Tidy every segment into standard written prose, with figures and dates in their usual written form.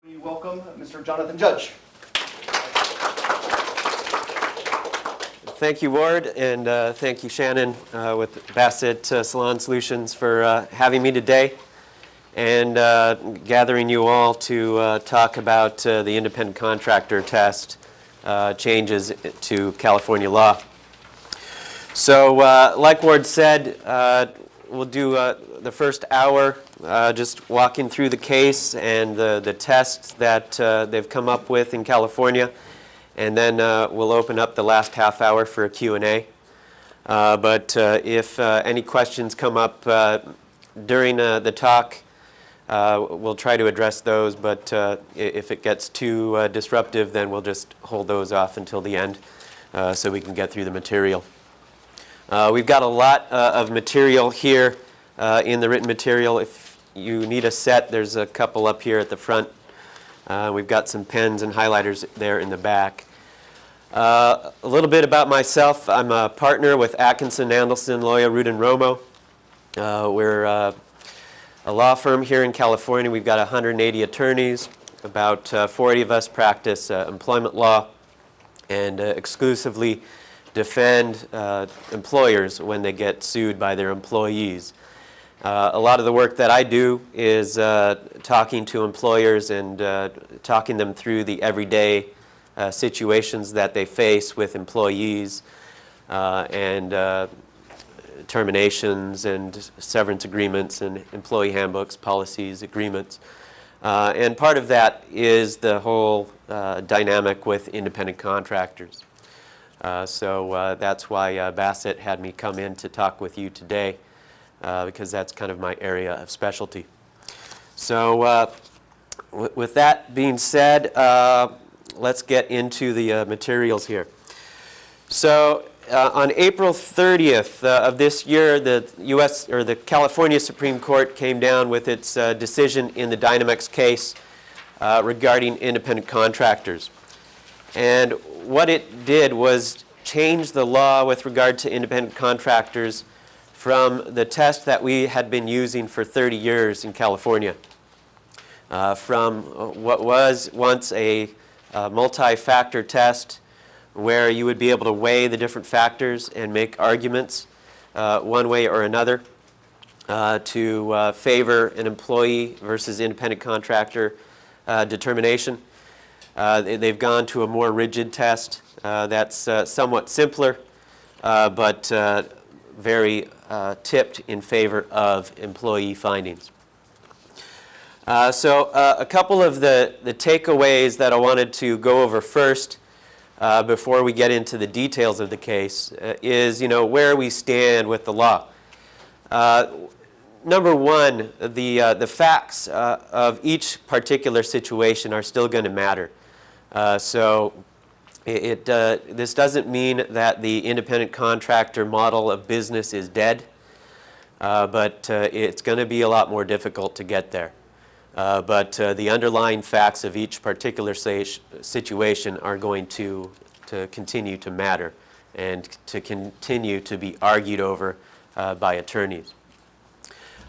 We welcome Mr. Jonathan Judge. Thank you, Ward, and thank you, Shannon, with Bassett Salon Solutions for having me today and gathering you all to talk about the independent contractor test changes to California law. So, like Ward said, we'll do the first hour just walking through the case and the test that they've come up with in California. And then we'll open up the last half hour for a Q&A. But if any questions come up during the talk, we'll try to address those. But if it gets too disruptive, then we'll just hold those off until the end so we can get through the material. We've got a lot of material here in the written material. If you need a set, there's a couple up here at the front. We've got some pens and highlighters there in the back. A little bit about myself. I'm a partner with Atkinson, Andelson, Loya, Root & Romo. We're a law firm here in California. We've got 180 attorneys. About 40 of us practice employment law and exclusively defend employers when they get sued by their employees. A lot of the work that I do is talking to employers and talking them through the everyday situations that they face with employees and terminations and severance agreements and employee handbooks, policies, agreements. And part of that is the whole dynamic with independent contractors. So that's why Bassett had me come in to talk with you today. Because that's kind of my area of specialty. So with that being said, let's get into the materials here. So on April 30th of this year, the California Supreme Court came down with its decision in the Dynamex case regarding independent contractors. And what it did was change the law with regard to independent contractors from the test that we had been using for 30 years in California, from what was once a multi-factor test where you would be able to weigh the different factors and make arguments one way or another to favor an employee versus independent contractor determination. They've gone to a more rigid test that's somewhat simpler, but very tipped in favor of employee findings. So a couple of the takeaways that I wanted to go over first before we get into the details of the case is, where we stand with the law. Number one, the facts of each particular situation are still going to matter. This doesn't mean that the independent contractor model of business is dead, but it's going to be a lot more difficult to get there. But the underlying facts of each particular situation are going to continue to matter and to continue to be argued over by attorneys.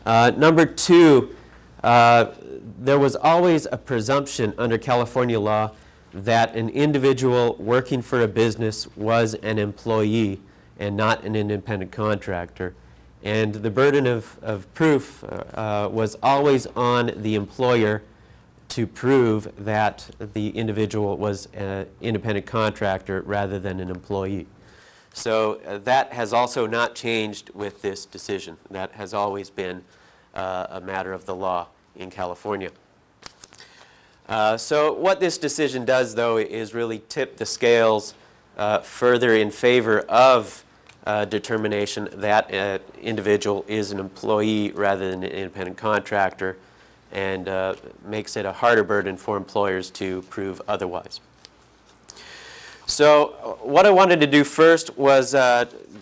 Number two, there was always a presumption under California law that an individual working for a business was an employee and not an independent contractor. And the burden of proof was always on the employer to prove that the individual was an independent contractor rather than an employee. So that has also not changed with this decision. That has always been a matter of the law in California. So what this decision does, though, is really tip the scales further in favor of determination that an individual is an employee rather than an independent contractor, and makes it a harder burden for employers to prove otherwise. So what I wanted to do first was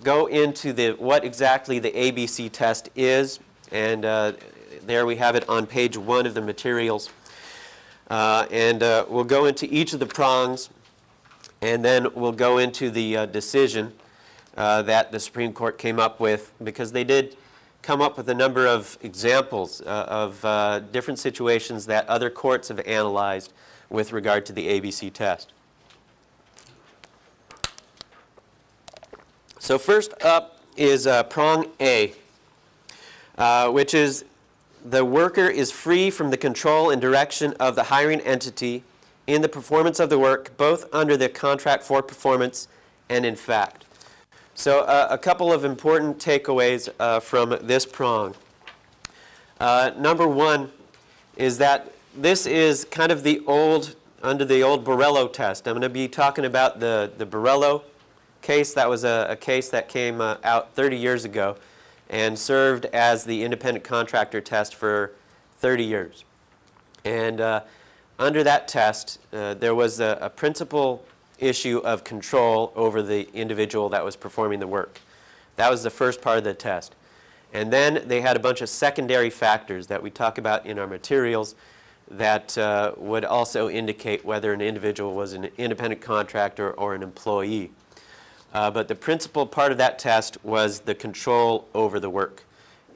go into what exactly the ABC test is, and there we have it on page 1 of the materials. We'll go into each of the prongs, and then we'll go into the decision that the Supreme Court came up with, because they did come up with a number of examples of different situations that other courts have analyzed with regard to the ABC test. So first up is Prong A, which is the worker is free from the control and direction of the hiring entity in the performance of the work, both under the contract for performance and in fact. So a couple of important takeaways from this prong. Number one is that this is kind of under the old Borrello test. I'm going to be talking about the Borrello case. That was a case that came out 30 years ago and served as the independent contractor test for 30 years. And under that test, there was a principal issue of control over the individual that was performing the work. That was the first part of the test. And then they had a bunch of secondary factors that we talk about in our materials that would also indicate whether an individual was an independent contractor or an employee. But the principal part of that test was the control over the work.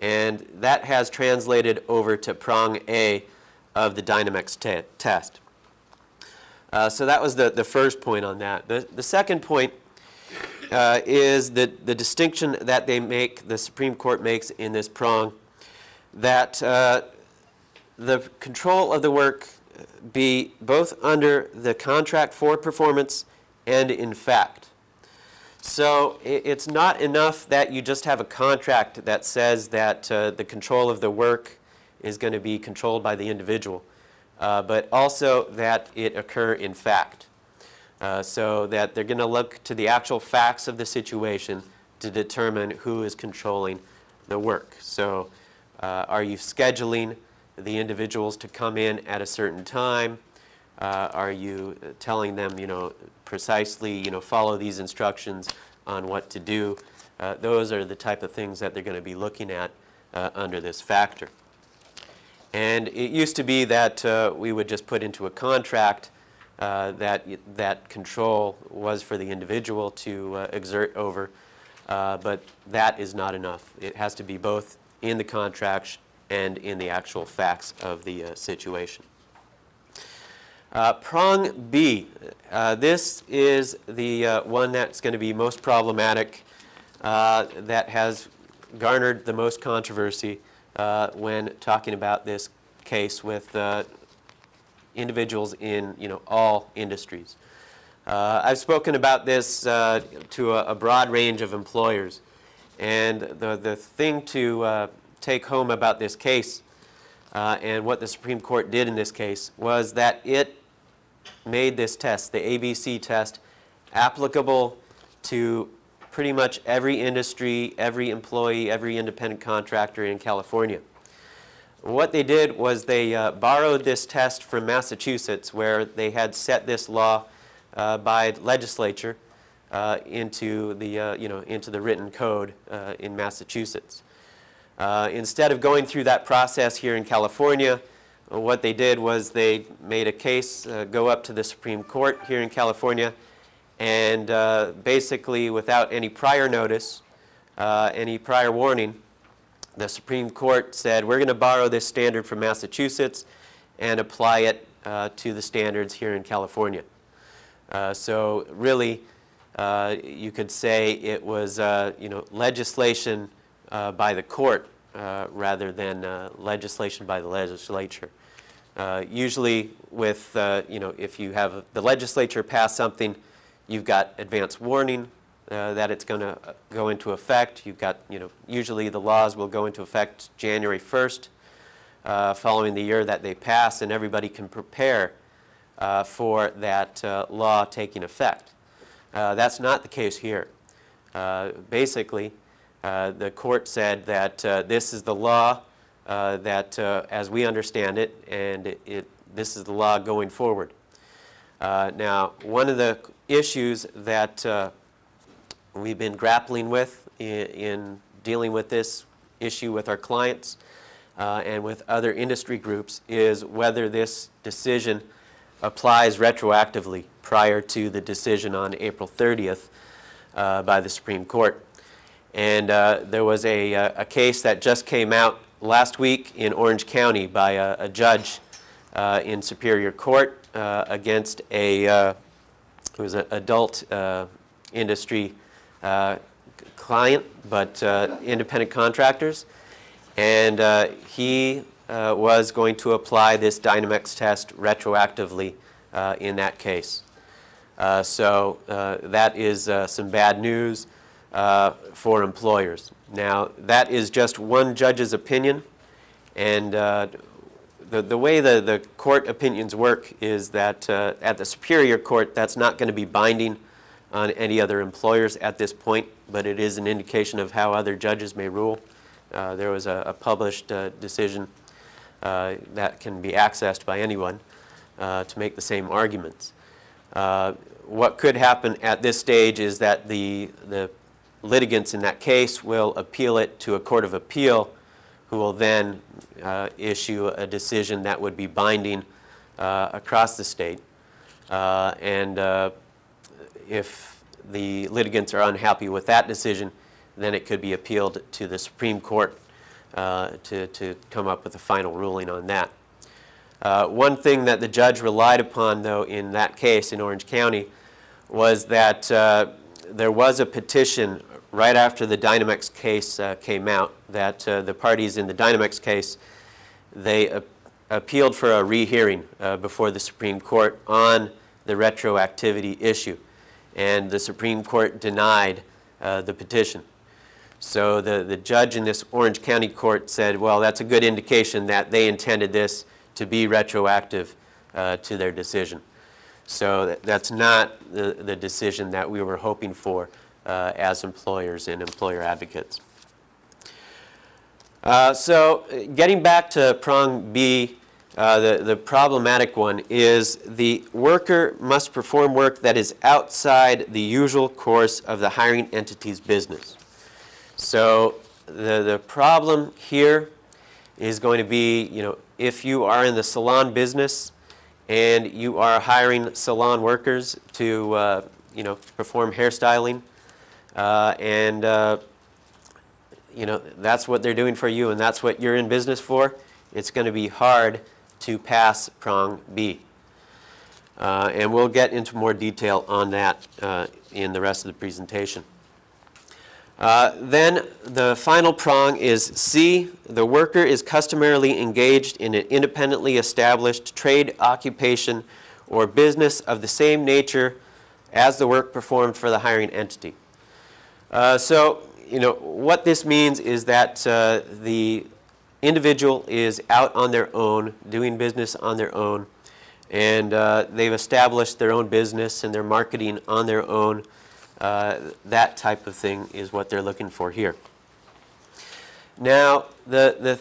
And that has translated over to Prong A of the Dynamex test. So that was the first point on that. The second point is the distinction that the Supreme Court makes in this prong, that the control of the work be both under the contract for performance and in fact. So it's not enough that you just have a contract that says that the control of the work is going to be controlled by the individual, but also that it occur in fact. So that they're going to look to the actual facts of the situation to determine who is controlling the work. So are you scheduling the individuals to come in at a certain time? Are you telling them, precisely, follow these instructions on what to do? Those are the type of things that they're going to be looking at under this factor. And it used to be that we would just put into a contract that control was for the individual to exert over, but that is not enough. It has to be both in the contract and in the actual facts of the situation. Prong B, this is the one that's going to be most problematic, that has garnered the most controversy when talking about this case with individuals in all industries. I've spoken about this to a broad range of employers, and the thing to take home about this case and what the Supreme Court did in this case was that it made this test, the ABC test, applicable to pretty much every industry, every employee, every independent contractor in California. What they did was they borrowed this test from Massachusetts, where they had set this law by legislature into the written code in Massachusetts. Instead of going through that process here in California, what they did was they made a case go up to the Supreme Court here in California, and basically without any prior notice, any prior warning, the Supreme Court said, we're going to borrow this standard from Massachusetts and apply it to the standards here in California. So really, you could say it was legislation by the court rather than legislation by the legislature. Usually with, if you have the legislature pass something, you've got advance warning that it's going to go into effect. You've got, usually the laws will go into effect January 1st following the year that they pass, and everybody can prepare for that law taking effect. That's not the case here. Basically, the court said that this is the law that, as we understand it, and this is the law going forward. Now, one of the issues that we've been grappling with in dealing with this issue with our clients and with other industry groups is whether this decision applies retroactively prior to the decision on April 30th by the Supreme Court. And there was a case that just came out last week in Orange County by a judge in Superior Court against it was an adult industry client, but independent contractors. And he was going to apply this Dynamex test retroactively in that case. So that is some bad news for employers. Now, that is just one judge's opinion, and the way the court opinions work is that at the Superior Court, that's not going to be binding on any other employers at this point, but it is an indication of how other judges may rule. There was a published decision that can be accessed by anyone to make the same arguments. What could happen at this stage is that the litigants in that case will appeal it to a court of appeal, who will then issue a decision that would be binding across the state. If the litigants are unhappy with that decision, then it could be appealed to the Supreme Court to come up with a final ruling on that. One thing that the judge relied upon, though, in that case in Orange County was that there was a petition right after the Dynamex case came out that the parties in the Dynamex case, they appealed for a rehearing before the Supreme Court on the retroactivity issue. And the Supreme Court denied the petition. So the judge in this Orange County court said, well, that's a good indication that they intended this to be retroactive to their decision. So that's not the decision that we were hoping for as employers and employer advocates. So getting back to Prong B, the problematic one is the worker must perform work that is outside the usual course of the hiring entity's business. So the problem here is going to be, if you are in the salon business and you are hiring salon workers to, perform hairstyling, that's what they're doing for you and that's what you're in business for, it's going to be hard to pass Prong B. And we'll get into more detail on that in the rest of the presentation. Then the final prong is C. The worker is customarily engaged in an independently established trade, occupation, or business of the same nature as the work performed for the hiring entity. What this means is that the individual is out on their own, doing business on their own, and they've established their own business and they're marketing on their own. That type of thing is what they're looking for here. Now, the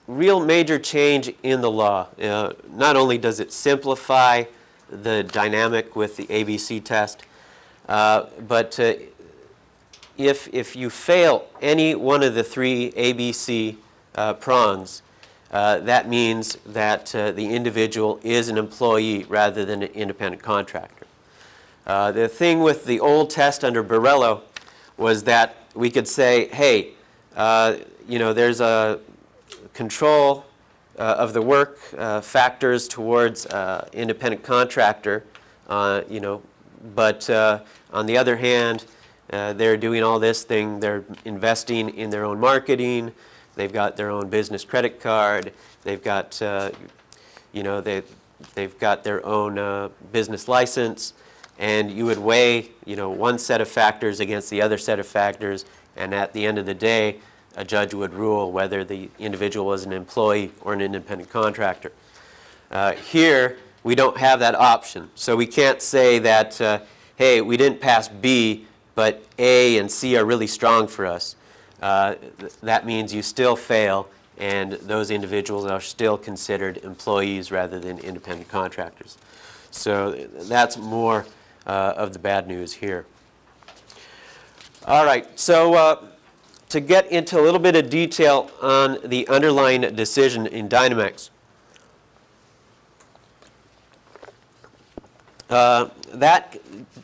real major change in the law, not only does it simplify the dynamic with the ABC test, but if you fail any one of the three ABC prongs, that means that the individual is an employee rather than an independent contractor. The thing with the old test under Borrello was that we could say, hey, there's a control of the work factors towards independent contractor, but on the other hand, they're doing all this thing. They're investing in their own marketing. They've got their own business credit card. They've got, they've got their own business license. And you would weigh, one set of factors against the other set of factors, and at the end of the day, a judge would rule whether the individual was an employee or an independent contractor. Here, we don't have that option. So we can't say that, hey, we didn't pass B, but A and C are really strong for us. That means you still fail, and those individuals are still considered employees rather than independent contractors. So that's more of the bad news here. All right, so to get into a little bit of detail on the underlying decision in Dynamex. That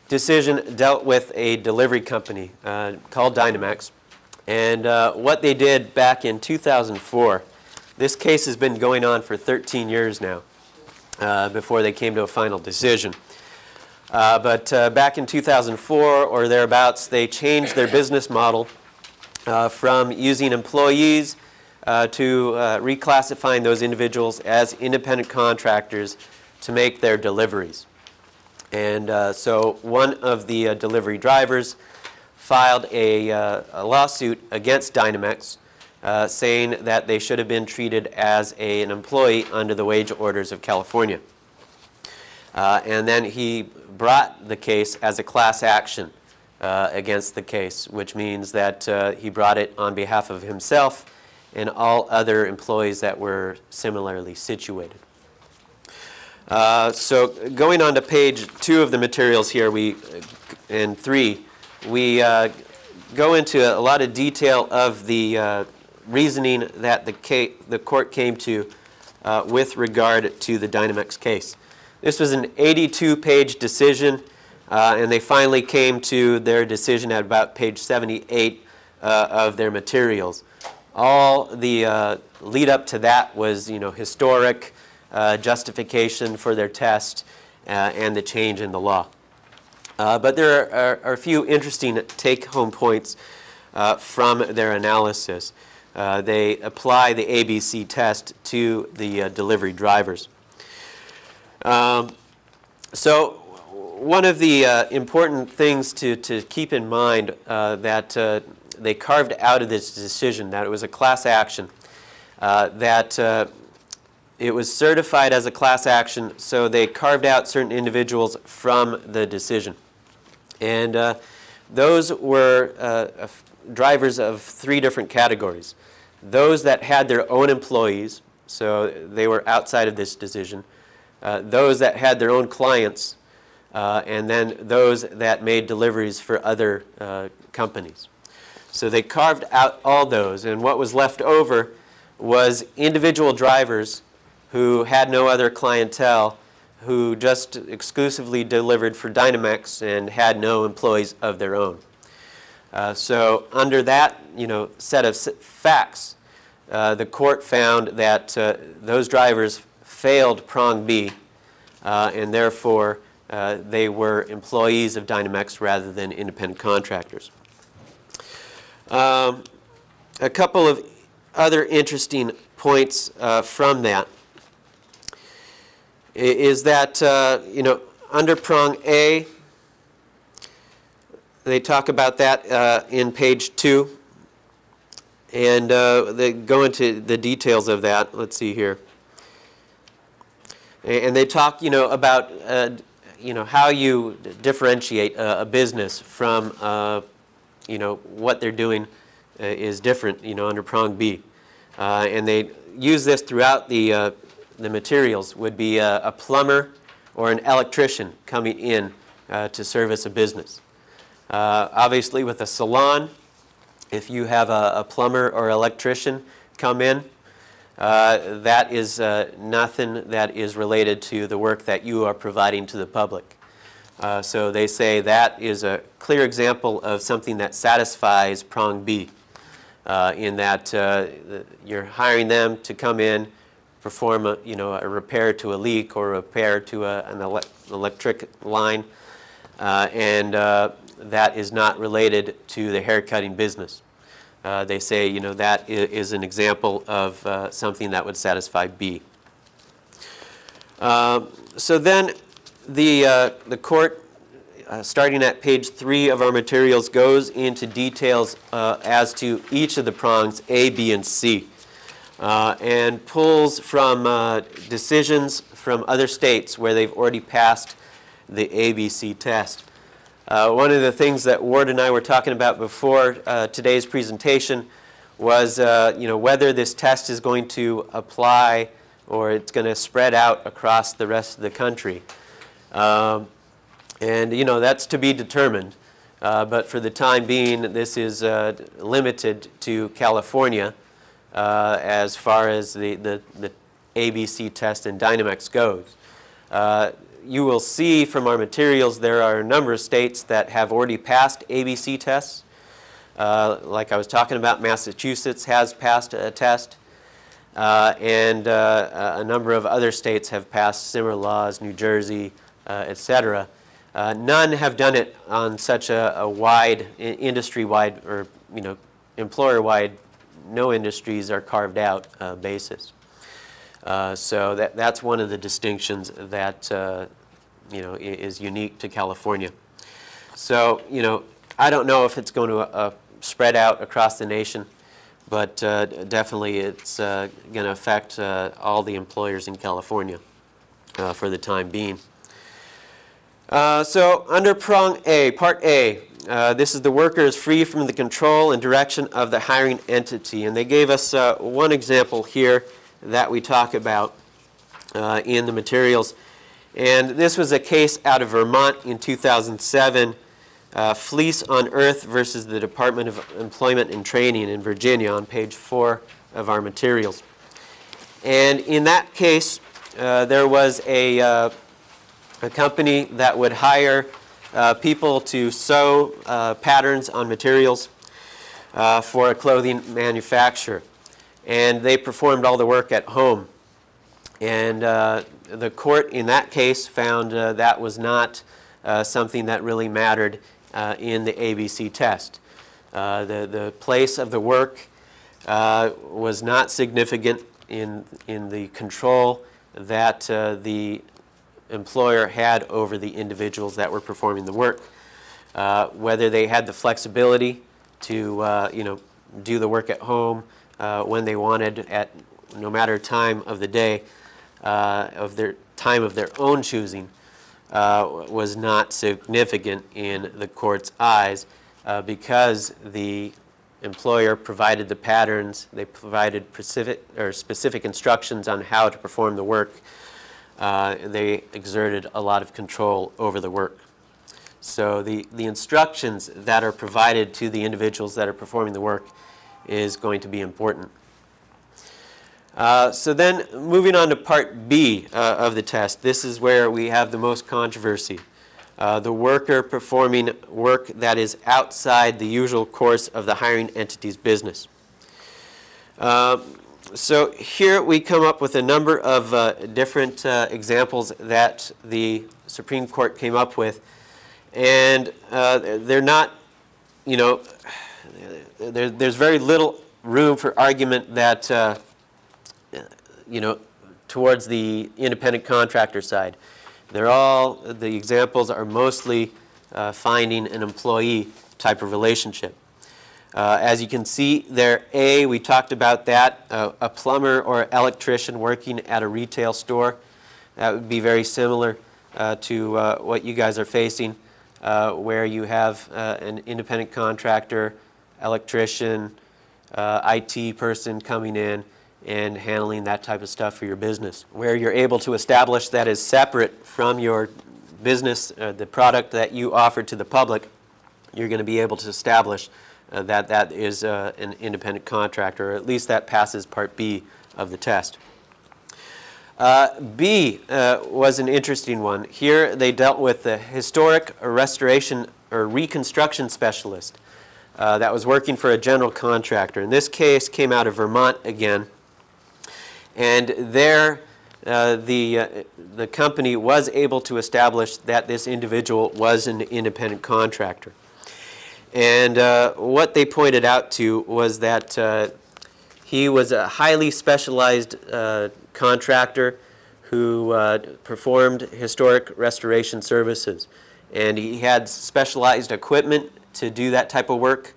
decision dealt with a delivery company called Dynamex, And what they did back in 2004, this case has been going on for 13 years now before they came to a final decision. But back in 2004 or thereabouts, they changed their business model from using employees to reclassifying those individuals as independent contractors to make their deliveries. And so one of the delivery drivers filed a lawsuit against Dynamex saying that they should have been treated as an employee under the wage orders of California. And then he brought the case as a class action against the case, which means that he brought it on behalf of himself and all other employees that were similarly situated. So going on to page 2 of the materials here, and 3, we go into a lot of detail of the reasoning that the court came to with regard to the Dynamex case. This was an 82-page decision, and they finally came to their decision at about page 78 of their materials. All the lead up to that was, historic justification for their test and the change in the law. But there are a few interesting take-home points from their analysis. They apply the ABC test to the delivery drivers. So one of the important things to keep in mind that they carved out of this decision, that it was a class action, that it was certified as a class action, so they carved out certain individuals from the decision. And those were drivers of 3 different categories. Those that had their own employees, so they were outside of this decision. Those that had their own clients, and then those that made deliveries for other companies. So they carved out all those, and what was left over was individual drivers who had no other clientele, who just exclusively delivered for Dynamex and had no employees of their own. So under that set of facts, the court found that those drivers failed Prong B, and therefore they were employees of Dynamex rather than independent contractors. A couple of other interesting points from that is that, under Prong A, they talk about that in page 2, and they go into the details of that. Let's see here. And they talk, about, how you differentiate a business from, what they're doing is different, under Prong B. And they use this throughout the materials. Would be a plumber or an electrician coming in to service a business. Obviously, with a salon, if you have a plumber or electrician come in, that is nothing that is related to the work that you are providing to the public. So they say that is a clear example of something that satisfies Prong B, in that you're hiring them to come in, perform a repair to a leak or a repair to an electric line, and that is not related to the haircutting business. They say that is an example of something that would satisfy B. So then the court, starting at page 3 of our materials, goes into details as to each of the prongs A, B, and C, and pulls from decisions from other states where they've already passed the ABC test. One of the things that Ward and I were talking about before today's presentation was whether this test is going to apply or it's going to spread out across the rest of the country. And that's to be determined. But for the time being, this is limited to California as far as the ABC test and Dynamex goes. You will see from our materials there are a number of states that have already passed ABC tests. Like I was talking about, Massachusetts has passed a test, and a number of other states have passed similar laws, New Jersey, etc. None have done it on such a wide, industry-wide, or employer-wide, no industries are carved out basis. So that's one of the distinctions that is unique to California. So I don't know if it's going to spread out across the nation, but definitely it's going to affect all the employers in California for the time being. So under Prong A, Part A, this is the worker is free from the control and direction of the hiring entity. And they gave us one example here that we talk about in the materials. And this was a case out of Vermont in 2007, Fleece on Earth versus the Department of Employment and Training in Virginia, on page 4 of our materials. And in that case, there was a company that would hire people to sew patterns on materials for a clothing manufacturer. And they performed all the work at home. And the court in that case found that was not something that really mattered in the ABC test. The place of the work was not significant in the control that the employer had over the individuals that were performing the work. Whether they had the flexibility to do the work at home when they wanted, at no matter time of the day, of their time of their own choosing, was not significant in the court's eyes because the employer provided the patterns, they provided specific instructions on how to perform the work. They exerted a lot of control over the work. So the instructions that are provided to the individuals that are performing the work is going to be important. So then moving on to Part B of the test, this is where we have the most controversy. The worker performing work that is outside the usual course of the hiring entity's business. So here we come up with a number of different examples that the Supreme Court came up with, and they're not, there's very little room for argument that towards the independent contractor side. The examples are mostly finding an employee type of relationship. As you can see there, A, we talked about that, a plumber or electrician working at a retail store. That would be very similar to what you guys are facing, where you have an independent contractor, electrician, IT person coming in and handling that type of stuff for your business, where you're able to establish that is separate from your business, the product that you offer to the public. You're going to be able to establish that is an independent contractor, or at least that passes Part B of the test. B was an interesting one. Here they dealt with the historic restoration or reconstruction specialist that was working for a general contractor. And this case came out of Vermont again. And there the company was able to establish that this individual was an independent contractor. And what they pointed out to was that he was a highly specialized contractor who performed historic restoration services. And he had specialized equipment to do that type of work,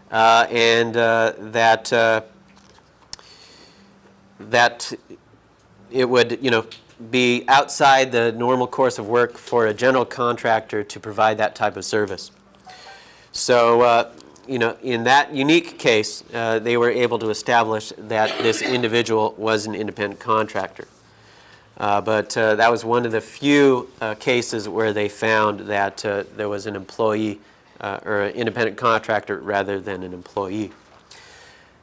and that it would, be outside the normal course of work for a general contractor to provide that type of service. So, in that unique case, they were able to establish that this individual was an independent contractor. But that was one of the few cases where they found that there was an employee or an independent contractor rather than an employee.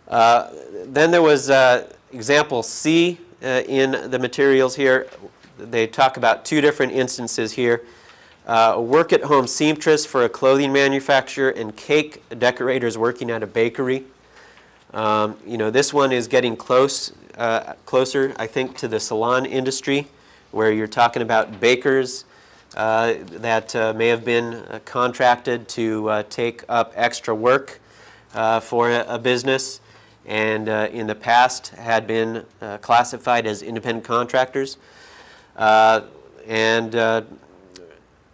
Then there was example C in the materials here. They talk about two different instances here. a work-at-home seamstress for a clothing manufacturer, and cake decorators working at a bakery. This one is getting closer, I think, to the salon industry, where you're talking about bakers that may have been contracted to take up extra work for a business, and in the past had been classified as independent contractors, and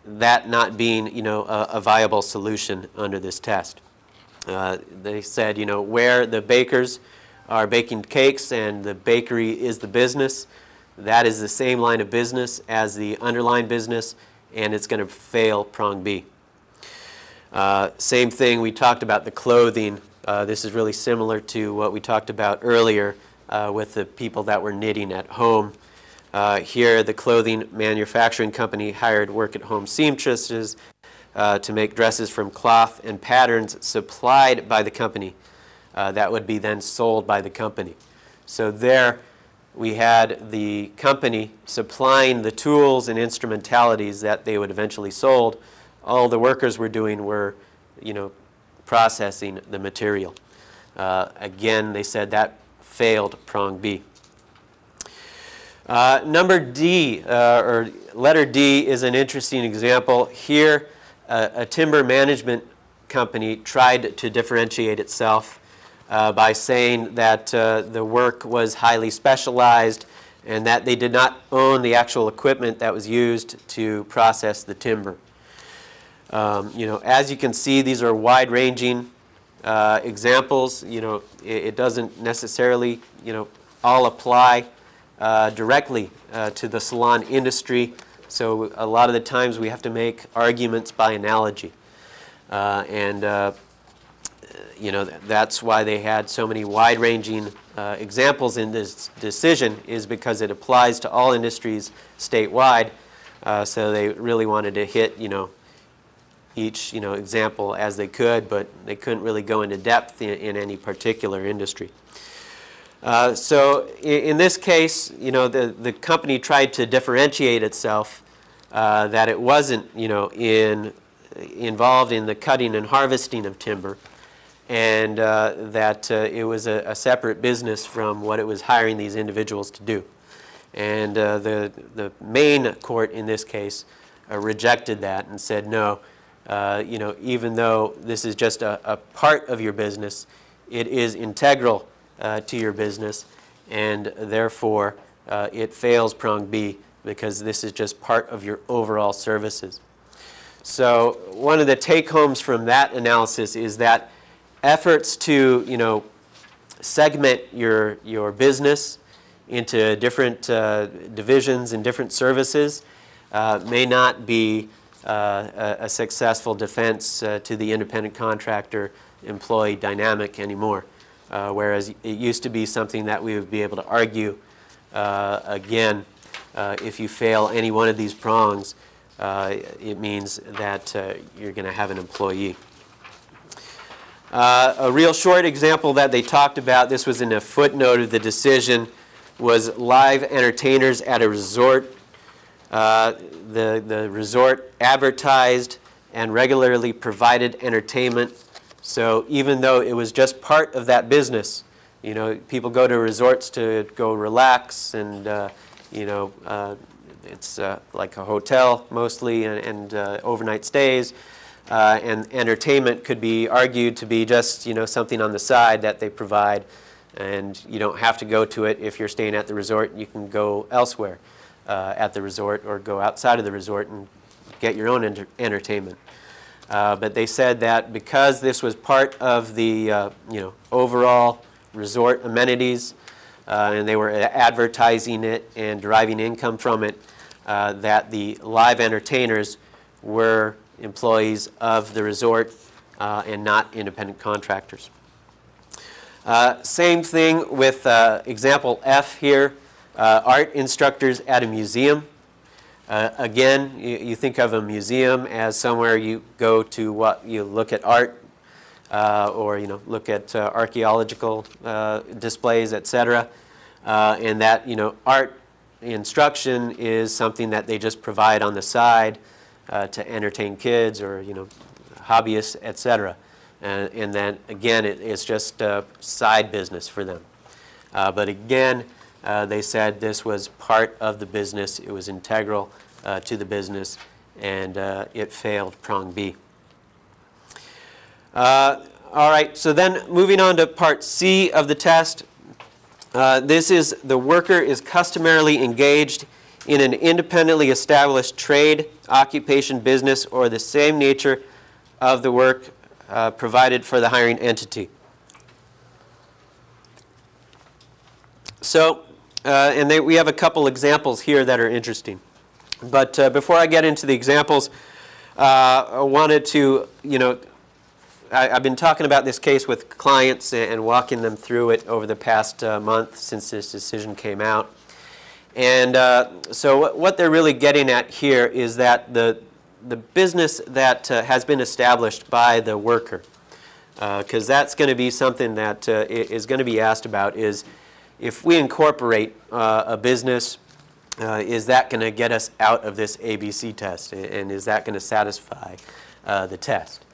that not being, a viable solution under this test. They said, where the bakers are baking cakes and the bakery is the business, that is the same line of business as the underlying business, and it's going to fail prong B. Same thing, we talked about the clothing. This is really similar to what we talked about earlier with the people that were knitting at home. Here, the clothing manufacturing company hired work-at-home seamstresses to make dresses from cloth and patterns supplied by the company. That would be then sold by the company. So there we had the company supplying the tools and instrumentalities that they would eventually sold. All the workers were doing were, processing the material. Again, they said that failed prong B. Number D, or letter D, is an interesting example. Here, a timber management company tried to differentiate itself by saying that the work was highly specialized and that they did not own the actual equipment that was used to process the timber. As you can see, these are wide-ranging examples. It doesn't necessarily, all apply directly to the salon industry. So a lot of the times we have to make arguments by analogy. That's why they had so many wide-ranging examples in this decision, is because it applies to all industries statewide. So they really wanted to hit, each, example as they could, but they couldn't really go into depth in any particular industry. So in this case, the company tried to differentiate itself, that it wasn't, involved in the cutting and harvesting of timber, and that it was a separate business from what it was hiring these individuals to do. And the main court in this case rejected that and said, no, even though this is just a part of your business, it is integral to your business, and therefore it fails prong B because this is just part of your overall services. So one of the take-homes from that analysis is that efforts to, segment your business into different divisions and different services may not be a successful defense to the independent contractor employee dynamic anymore. Whereas it used to be something that we would be able to argue again, if you fail any one of these prongs, it means that you're going to have an employee. A real short example that they talked about, this was in a footnote of the decision, was live entertainers at a resort. The resort advertised and regularly provided entertainment. So even though it was just part of that business, people go to resorts to go relax, and it's like a hotel mostly, and overnight stays, and entertainment could be argued to be just something on the side that they provide, and you don't have to go to it if you're staying at the resort. You can go elsewhere at the resort or go outside of the resort and get your own entertainment. But they said that because this was part of the overall resort amenities, and they were advertising it and deriving income from it, that the live entertainers were employees of the resort and not independent contractors. Same thing with example F here, art instructors at a museum. Again, you think of a museum as somewhere you go to look at art, or look at archaeological displays, etc. And that art instruction is something that they just provide on the side to entertain kids or, hobbyists, etc. And then, again, it's just a side business for them. But again, they said this was part of the business. It was integral to the business, and it failed Prong B. All right, so then moving on to Part C of the test. This is the worker is customarily engaged in an independently established trade, occupation, business, or the same nature of the work provided for the hiring entity. So, we have a couple examples here that are interesting. But before I get into the examples, I wanted to, I've been talking about this case with clients and walking them through it over the past month since this decision came out. And so what they're really getting at here is that the business that has been established by the worker, because that's going to be something that is going to be asked about, is if we incorporate a business, is that going to get us out of this ABC test? And is that going to satisfy the test?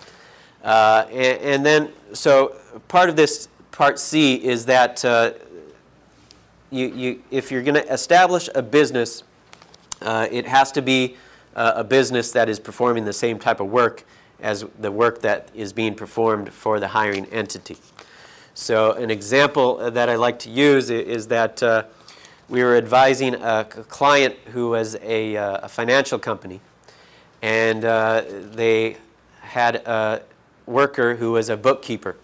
And then, so part of this, Part C, is that if you're going to establish a business, it has to be a business that is performing the same type of work as the work that is being performed for the hiring entity. So an example that I like to use is that we were advising a client who was a financial company, and they had a worker who was a bookkeeper.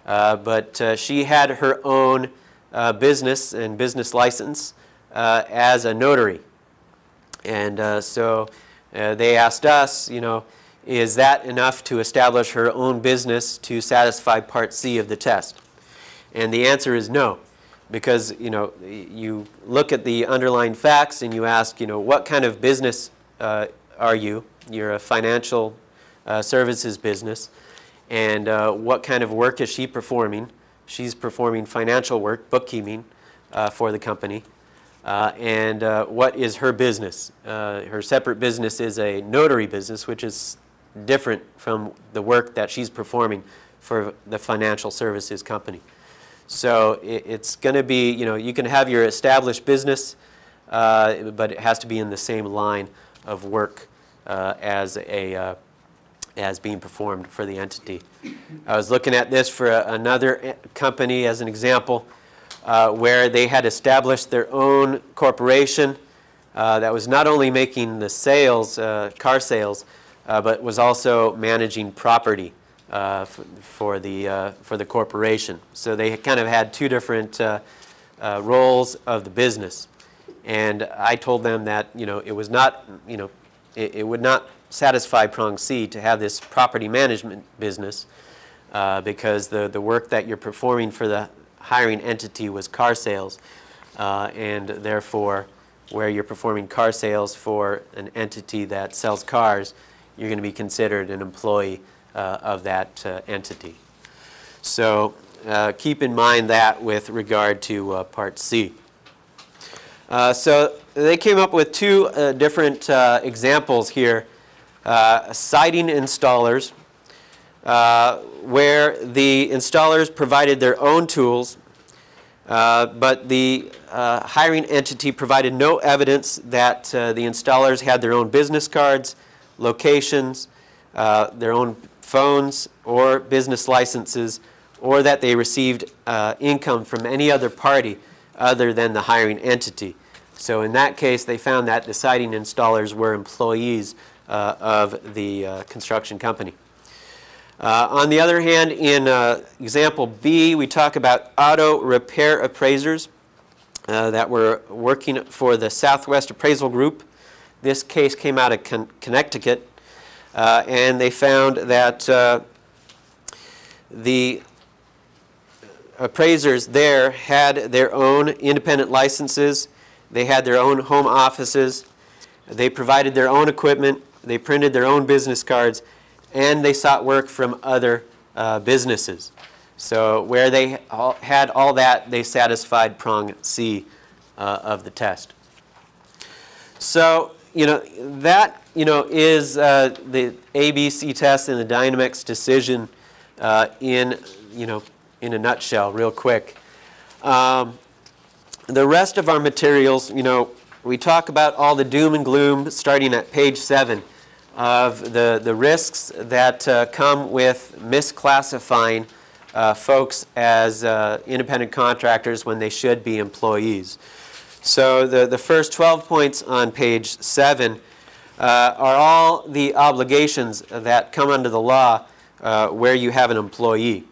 But she had her own business and business license as a notary. And so they asked us, is that enough to establish her own business to satisfy Part C of the test? And the answer is no. Because, you look at the underlying facts and you ask, what kind of business are you? You're a financial services business. And what kind of work is she performing? She's performing financial work, bookkeeping for the company. And what is her business? Her separate business is a notary business, which is different from the work that she's performing for the financial services company. So it's going to be, you can have your established business, but it has to be in the same line of work as being performed for the entity. I was looking at this for another company as an example where they had established their own corporation that was not only making the sales, car sales, but was also managing property for the corporation. So they kind of had two different roles of the business. And I told them that it was not, it would not satisfy Prong C to have this property management business because the work that you're performing for the hiring entity was car sales, and therefore where you're performing car sales for an entity that sells cars, you're going to be considered an employee of that entity. So keep in mind that with regard to Part C. So they came up with two different examples here. Siding installers, where the installers provided their own tools, but the hiring entity provided no evidence that the installers had their own business cards, locations, their own phones or business licenses, or that they received income from any other party other than the hiring entity. So in that case, they found that the siding installers were employees of the construction company. On the other hand, in example B, we talk about auto repair appraisers that were working for the Southwest Appraisal Group. This case came out of Connecticut, and they found that the appraisers there had their own independent licenses. They had their own home offices. They provided their own equipment. They printed their own business cards, and they sought work from other businesses. So where they had all that, they satisfied Prong C of the test. So, that is the ABC test and the Dynamics decision in a nutshell, real quick. The rest of our materials, we talk about all the doom and gloom starting at page 7 of the risks that come with misclassifying folks as independent contractors when they should be employees. So the first 12 points on page 7 are all the obligations that come under the law where you have an employee.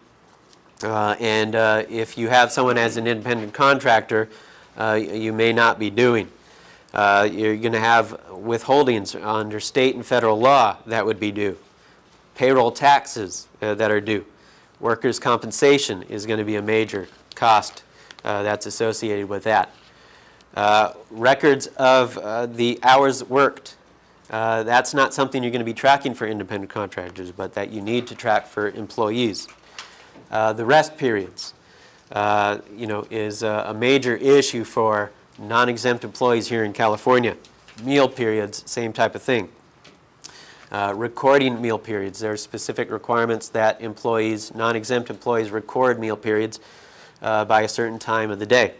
And if you have someone as an independent contractor, you may not be doing. You're going to have withholdings under state and federal law that would be due. Payroll taxes that are due. Workers' compensation is going to be a major cost that's associated with that. Records of the hours worked. That's not something you're going to be tracking for independent contractors, but that you need to track for employees. The rest periods, is a major issue for non-exempt employees here in California. Meal periods, same type of thing. Recording meal periods. There are specific requirements that employees, non-exempt employees, record meal periods by a certain time of the day.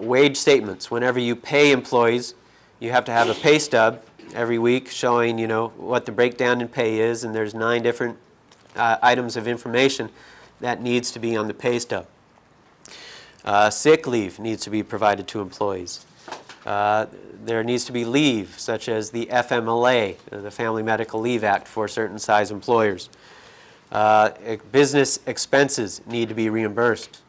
Wage statements. Whenever you pay employees, you have to have a pay stub every week showing, what the breakdown in pay is, and there's 9 different items of information that needs to be on the pay stub. Sick leave needs to be provided to employees. There needs to be leave, such as the FMLA, the Family Medical Leave Act, for certain size employers. Business expenses need to be reimbursed.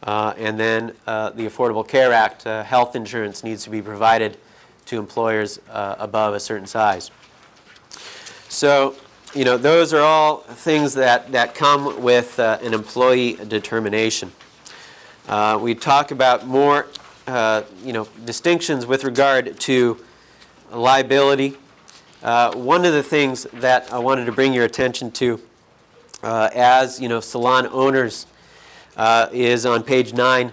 And then the Affordable Care Act, health insurance needs to be provided to employers above a certain size. So, those are all things that come with an employee determination. We talk about more, distinctions with regard to liability. One of the things that I wanted to bring your attention to as, salon owners is on page 9,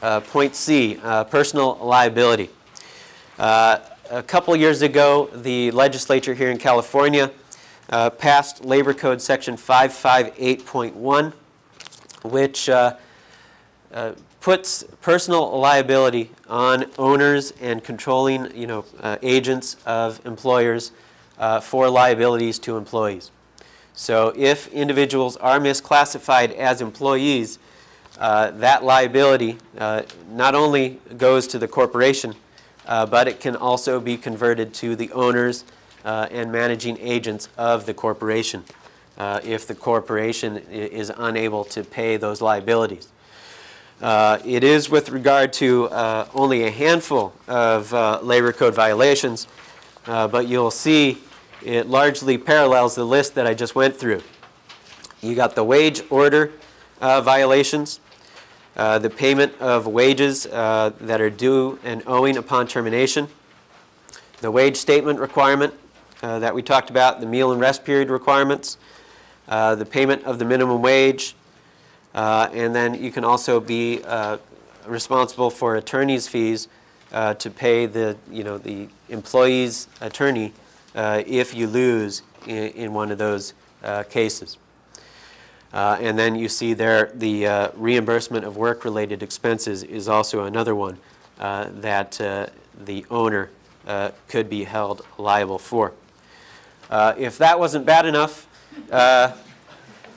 point C, personal liability. A couple years ago, the legislature here in California passed Labor Code Section 558.1, which puts personal liability on owners and controlling, agents of employers for liabilities to employees. So if individuals are misclassified as employees, that liability not only goes to the corporation, but it can also be converted to the owners and managing agents of the corporation if the corporation is unable to pay those liabilities. It is with regard to only a handful of labor code violations, but you'll see it largely parallels the list that I just went through. You got the wage order violations, the payment of wages that are due and owing upon termination, the wage statement requirement that we talked about, the meal and rest period requirements, the payment of the minimum wage, and then you can also be responsible for attorney's fees to pay the employee's attorney if you lose in one of those cases. And then you see there the reimbursement of work-related expenses is also another one that the owner could be held liable for. If that wasn't bad enough,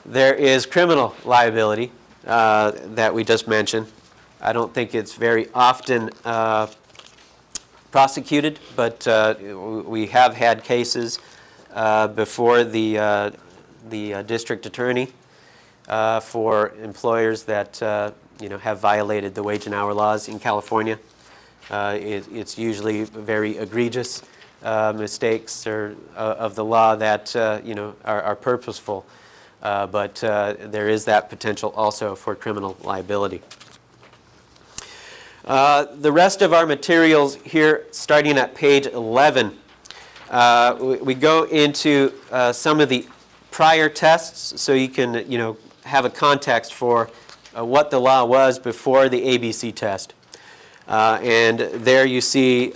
there is criminal liability that we just mentioned. I don't think it's very often prosecuted, but we have had cases before the district attorney for employers that have violated the wage and hour laws in California. It's usually very egregious mistakes of the law that are purposeful, but there is that potential also for criminal liability. The rest of our materials here, starting at page 11, we go into some of the prior tests so you can have a context for what the law was before the ABC test. And there you see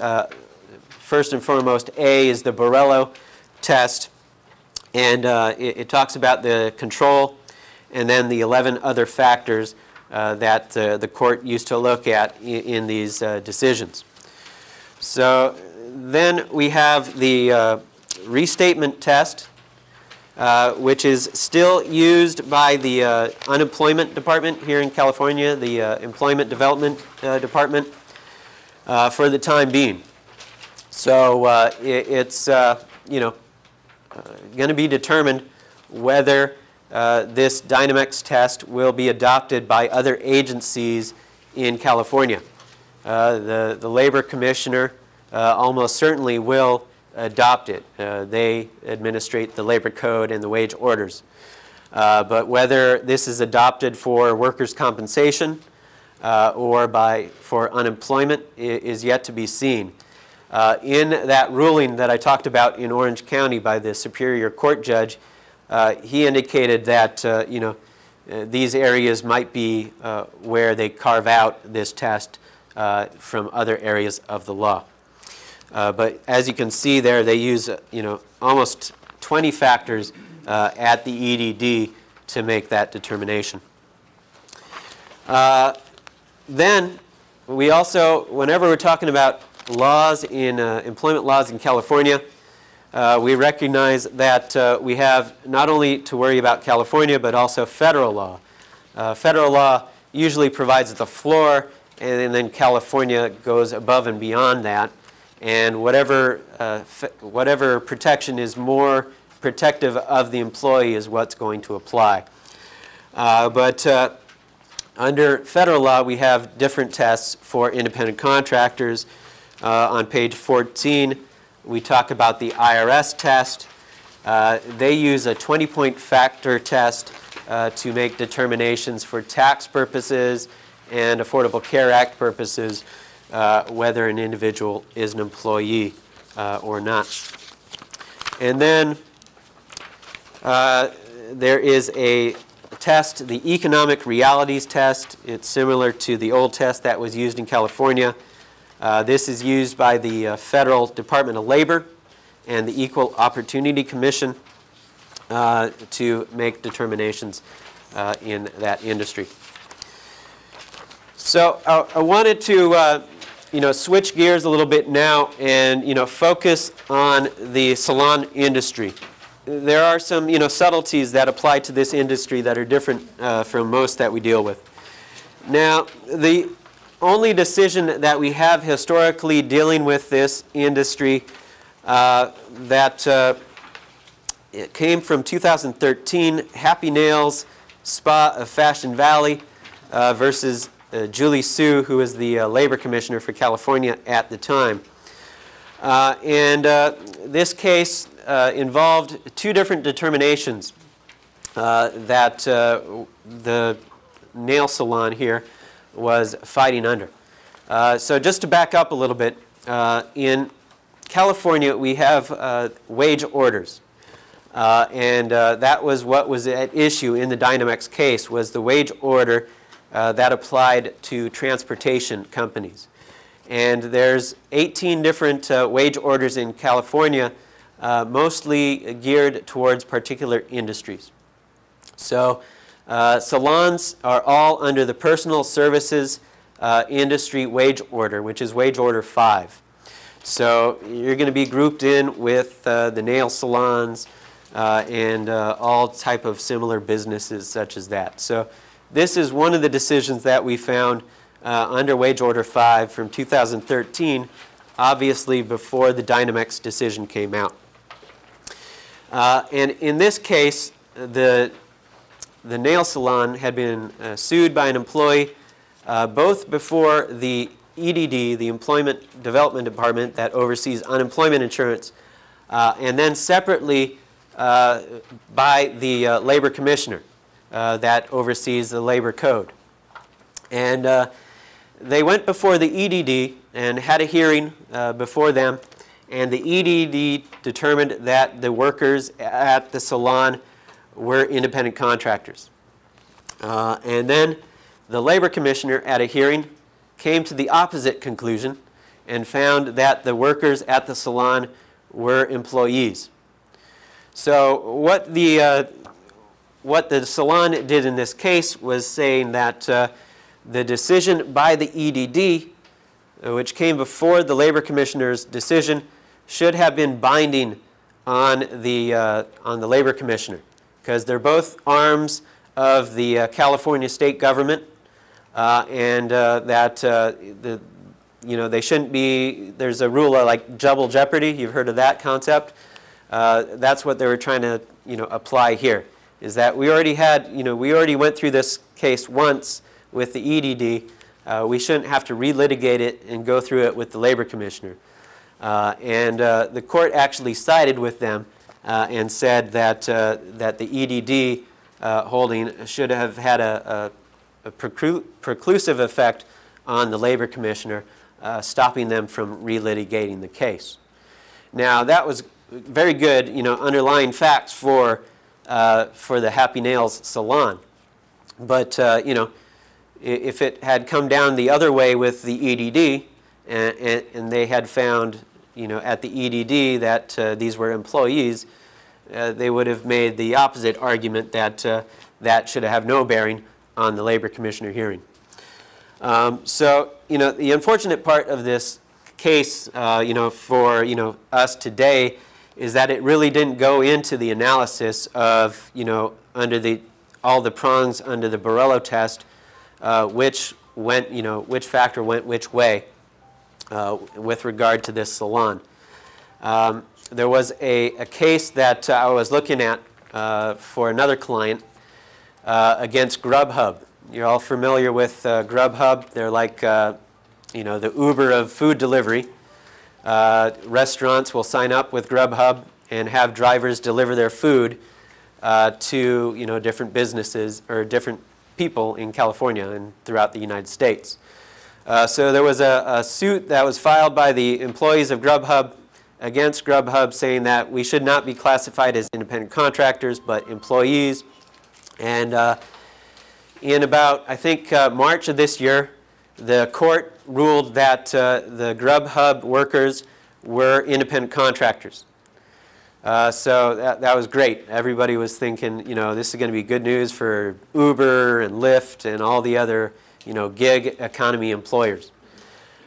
first and foremost, A is the Borello test, and it talks about the control and then the 11 other factors that the court used to look at in these decisions. So then we have the restatement test, which is still used by the unemployment department here in California, the employment development department, for the time being. So it's going to be determined whether this Dynamex test will be adopted by other agencies in California. The labor commissioner almost certainly will adopt it. They administrate the labor code and the wage orders. But whether this is adopted for workers' compensation or for unemployment is yet to be seen. In that ruling that I talked about in Orange County by the Superior Court judge, he indicated that these areas might be where they carve out this test from other areas of the law. But as you can see there, they use almost 20 factors at the EDD to make that determination. Then we also, whenever we're talking about laws in employment laws in California, we recognize that we have not only to worry about California but also federal law. Federal law usually provides the floor, and then California goes above and beyond that. And whatever protection is more protective of the employee is what's going to apply. But under federal law, we have different tests for independent contractors. On page 14, we talk about the IRS test. They use a 20-point factor test to make determinations for tax purposes and Affordable Care Act purposes, whether an individual is an employee or not. And then there is a test, the Economic Realities test. It's similar to the old test that was used in California. This is used by the Federal Department of Labor and the Equal Opportunity Commission to make determinations in that industry. So I wanted to switch gears a little bit now and focus on the salon industry. There are some subtleties that apply to this industry that are different from most that we deal with. Now, the only decision that we have historically dealing with this industry that it came from 2013, Happy Nails Spa of Fashion Valley versus Julie Sue, who was the labor commissioner for California at the time. This case involved two different determinations that the nail salon here was fighting under. So just to back up a little bit, in California we have wage orders. That was what was at issue in the Dynamex case, was the wage order that applied to transportation companies. And there's 18 different wage orders in California, mostly geared towards particular industries. So salons are all under the personal services industry wage order, which is wage order 5. So you're going to be grouped in with the nail salons and all type of similar businesses such as that. So this is one of the decisions that we found under Wage Order 5 from 2013, obviously before the Dynamex decision came out. And in this case, the nail salon had been sued by an employee both before the EDD, the Employment Development Department that oversees unemployment insurance, and then separately by the Labor Commissioner that oversees the Labor Code. And they went before the EDD and had a hearing before them, and the EDD determined that the workers at the salon were independent contractors. And then the Labor Commissioner at a hearing came to the opposite conclusion and found that the workers at the salon were employees. So what the salon did in this case was saying that the decision by the EDD, which came before the Labor Commissioner's decision, should have been binding on the Labor Commissioner, because they're both arms of the California state government, and that they shouldn't be. There's a rule like double jeopardy. You've heard of that concept. That's what they were trying to apply here. Is that we already went through this case once with the EDD. We shouldn't have to relitigate it and go through it with the Labor Commissioner. And the court actually sided with them and said that the EDD holding should have had a preclusive effect on the Labor Commissioner, stopping them from relitigating the case. Now, that was very good, underlying facts for the Happy Nails salon. But, if it had come down the other way with the EDD, and they had found, at the EDD that these were employees, they would have made the opposite argument that that should have no bearing on the Labor Commissioner hearing. So, the unfortunate part of this case, for, us today is that it really didn't go into the analysis of, under all the prongs under the Borrello test, which factor went which way with regard to this salon. There was a case that I was looking at for another client against Grubhub. You're all familiar with Grubhub. They're like, the Uber of food delivery. Restaurants will sign up with Grubhub and have drivers deliver their food to, different businesses or different people in California and throughout the United States. So there was a suit that was filed by the employees of Grubhub against Grubhub, saying that we should not be classified as independent contractors but employees. And in about, I think, March of this year, the court ruled that the Grubhub workers were independent contractors. So that was great. Everybody was thinking, this is going to be good news for Uber and Lyft and all the other, gig economy employers.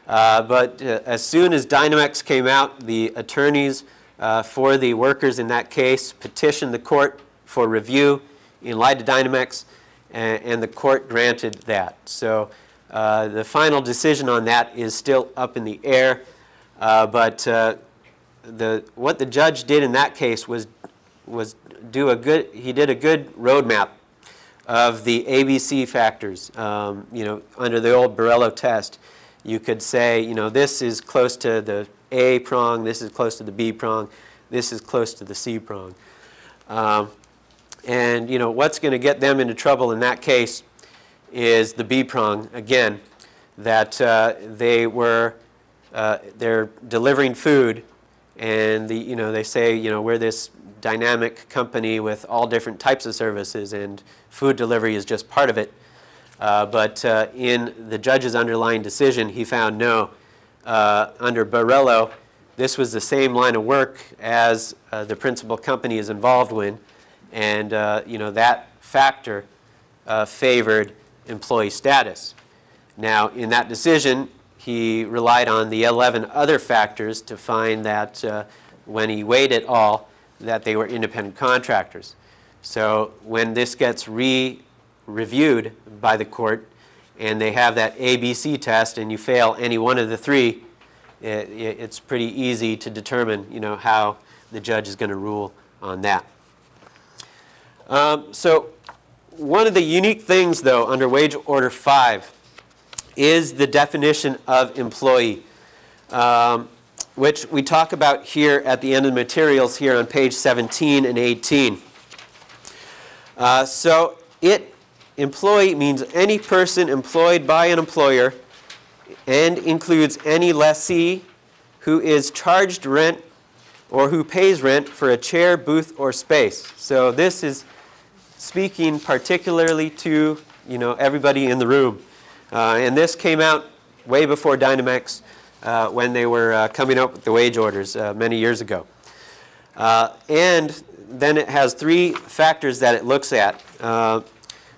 But as soon as Dynamex came out, the attorneys for the workers in that case petitioned the court for review in light of Dynamex, and the court granted that. So the final decision on that is still up in the air, but what the judge did in that case was did a good roadmap of the ABC factors. Under the old Borrello test, you could say, this is close to the A prong, this is close to the B prong, this is close to the C prong. And what's going to get them into trouble in that case is the B prong again, that they're delivering food, and they say we're this dynamic company with all different types of services, and food delivery is just part of it. But in the judge's underlying decision, he found no. Under Borrello, this was the same line of work as the principal company is involved with, and that factor favored employee status. Now, in that decision, he relied on the 11 other factors to find that when he weighed it all, that they were independent contractors. So when this gets reviewed by the court and they have that ABC test and you fail any one of the three, it's pretty easy to determine how the judge is going to rule on that. So one of the unique things, though, under Wage Order 5 is the definition of employee, which we talk about here at the end of the materials here on page 17 and 18. So employee means any person employed by an employer and includes any lessee who is charged rent or who pays rent for a chair, booth, or space. So this is speaking particularly to everybody in the room. And this came out way before Dynamex. when they were coming up with the wage orders many years ago. And then it has three factors that it looks at.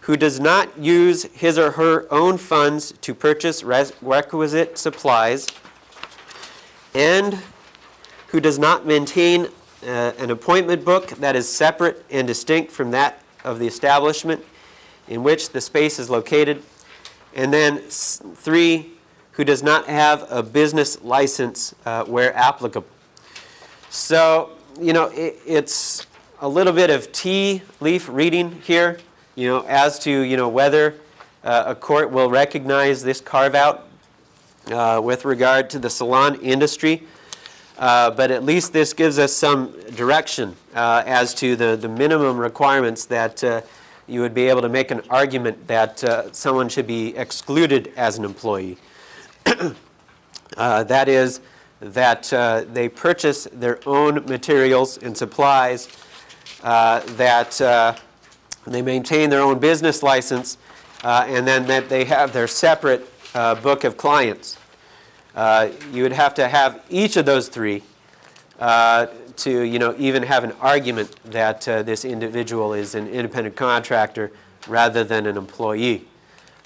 Who does not use his or her own funds to purchase requisite supplies, and who does not maintain an appointment book that is separate and distinct from that of the establishment in which the space is located. And then three, who does not have a business license where applicable. So, you know, it's a little bit of tea leaf reading here, you know, as to, you know, whether a court will recognize this carve-out with regard to the salon industry. But at least this gives us some direction as to the minimum requirements that you would be able to make an argument that someone should be excluded as an employee. That is, that they purchase their own materials and supplies, that they maintain their own business license, and then that they have their separate book of clients. You would have to have each of those three to, you know, even have an argument that this individual is an independent contractor rather than an employee.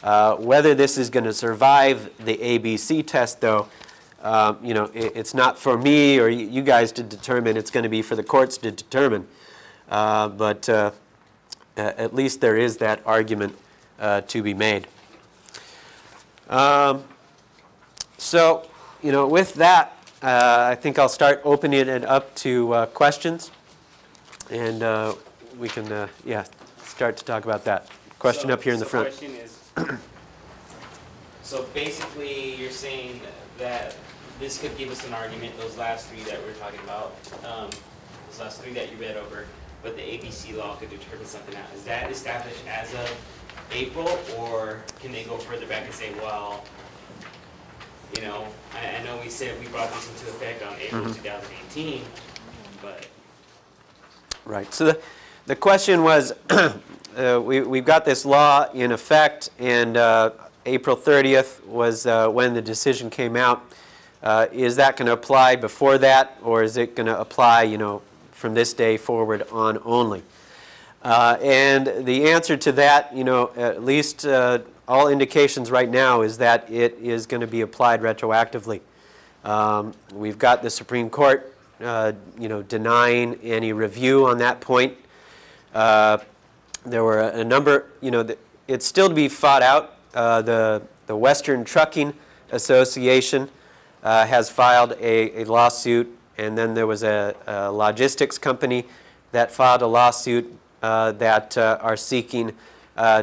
Whether this is going to survive the ABC test, though, you know, it's not for me or you guys to determine. It's going to be for the courts to determine. But at least there is that argument to be made. So, you know, with that, I think I'll start opening it up to questions, and we can, yeah, start to talk about that. Question up here in the front. The question is, so basically you're saying that this could give us an argument, those last three that we're talking about, those last three that you read over, but the ABC law could determine something out. Is that established as of April, or can they go further back and say, well, you know, I know we said we brought this into effect on April 2018, but... Right. So the question was, we've got this law in effect, and April 30th was when the decision came out. Is that going to apply before that, or is it going to apply, you know, from this day forward on only? And the answer to that, you know, at least all indications right now is that it is going to be applied retroactively. We've got the Supreme Court, you know, denying any review on that point. There were a number, you know, it's still to be fought out. The Western Trucking Association has filed a lawsuit, and then there was a logistics company that filed a lawsuit that are seeking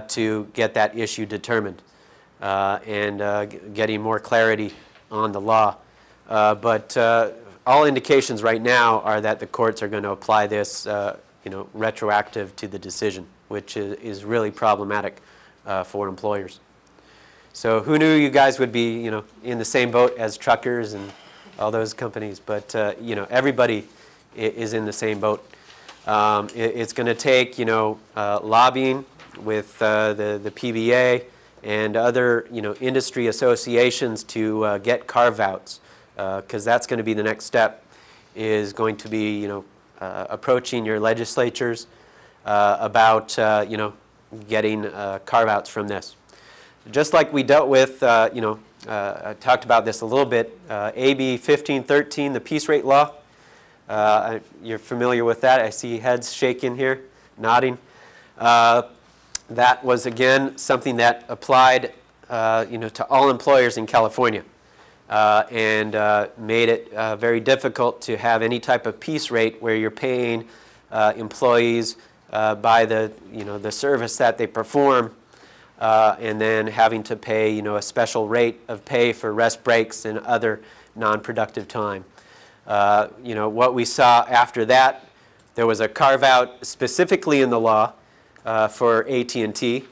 to get that issue determined and getting more clarity on the law. But all indications right now are that the courts are going to apply this, you know, retroactive to the decision, which is really problematic for employers. So who knew you guys would be, you know, in the same boat as truckers and all those companies? But you know, everybody is in the same boat. It's going to take, you know, lobbying with the PBA and other, you know, industry associations to get carve-outs, because that's going to be the next step. Is going to be, you know, approaching your legislatures about, you know, getting carve-outs from this. Just like we dealt with, you know, I talked about this a little bit, AB 1513, the piece rate law. You're familiar with that. I see heads shaking here, nodding. That was, again, something that applied, you know, to all employers in California, and made it very difficult to have any type of piece rate where you're paying employees by the, you know, the service that they perform, and then having to pay, you know, a special rate of pay for rest breaks and other non-productive time. You know, what we saw after that, there was a carve-out specifically in the law for AT&T,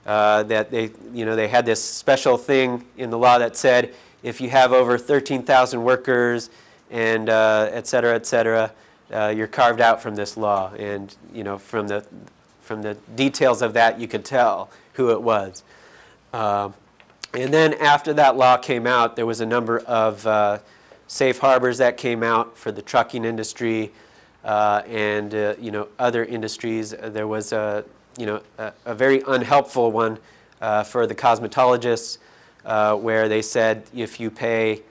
that they, you know, they had this special thing in the law that said if you have over 13,000 workers and et cetera, you're carved out from this law. And, you know, from the details of that, you could tell who it was. And then after that law came out, there was a number of safe harbors that came out for the trucking industry and other industries. There was a very unhelpful one for the cosmetologists, where they said if you pay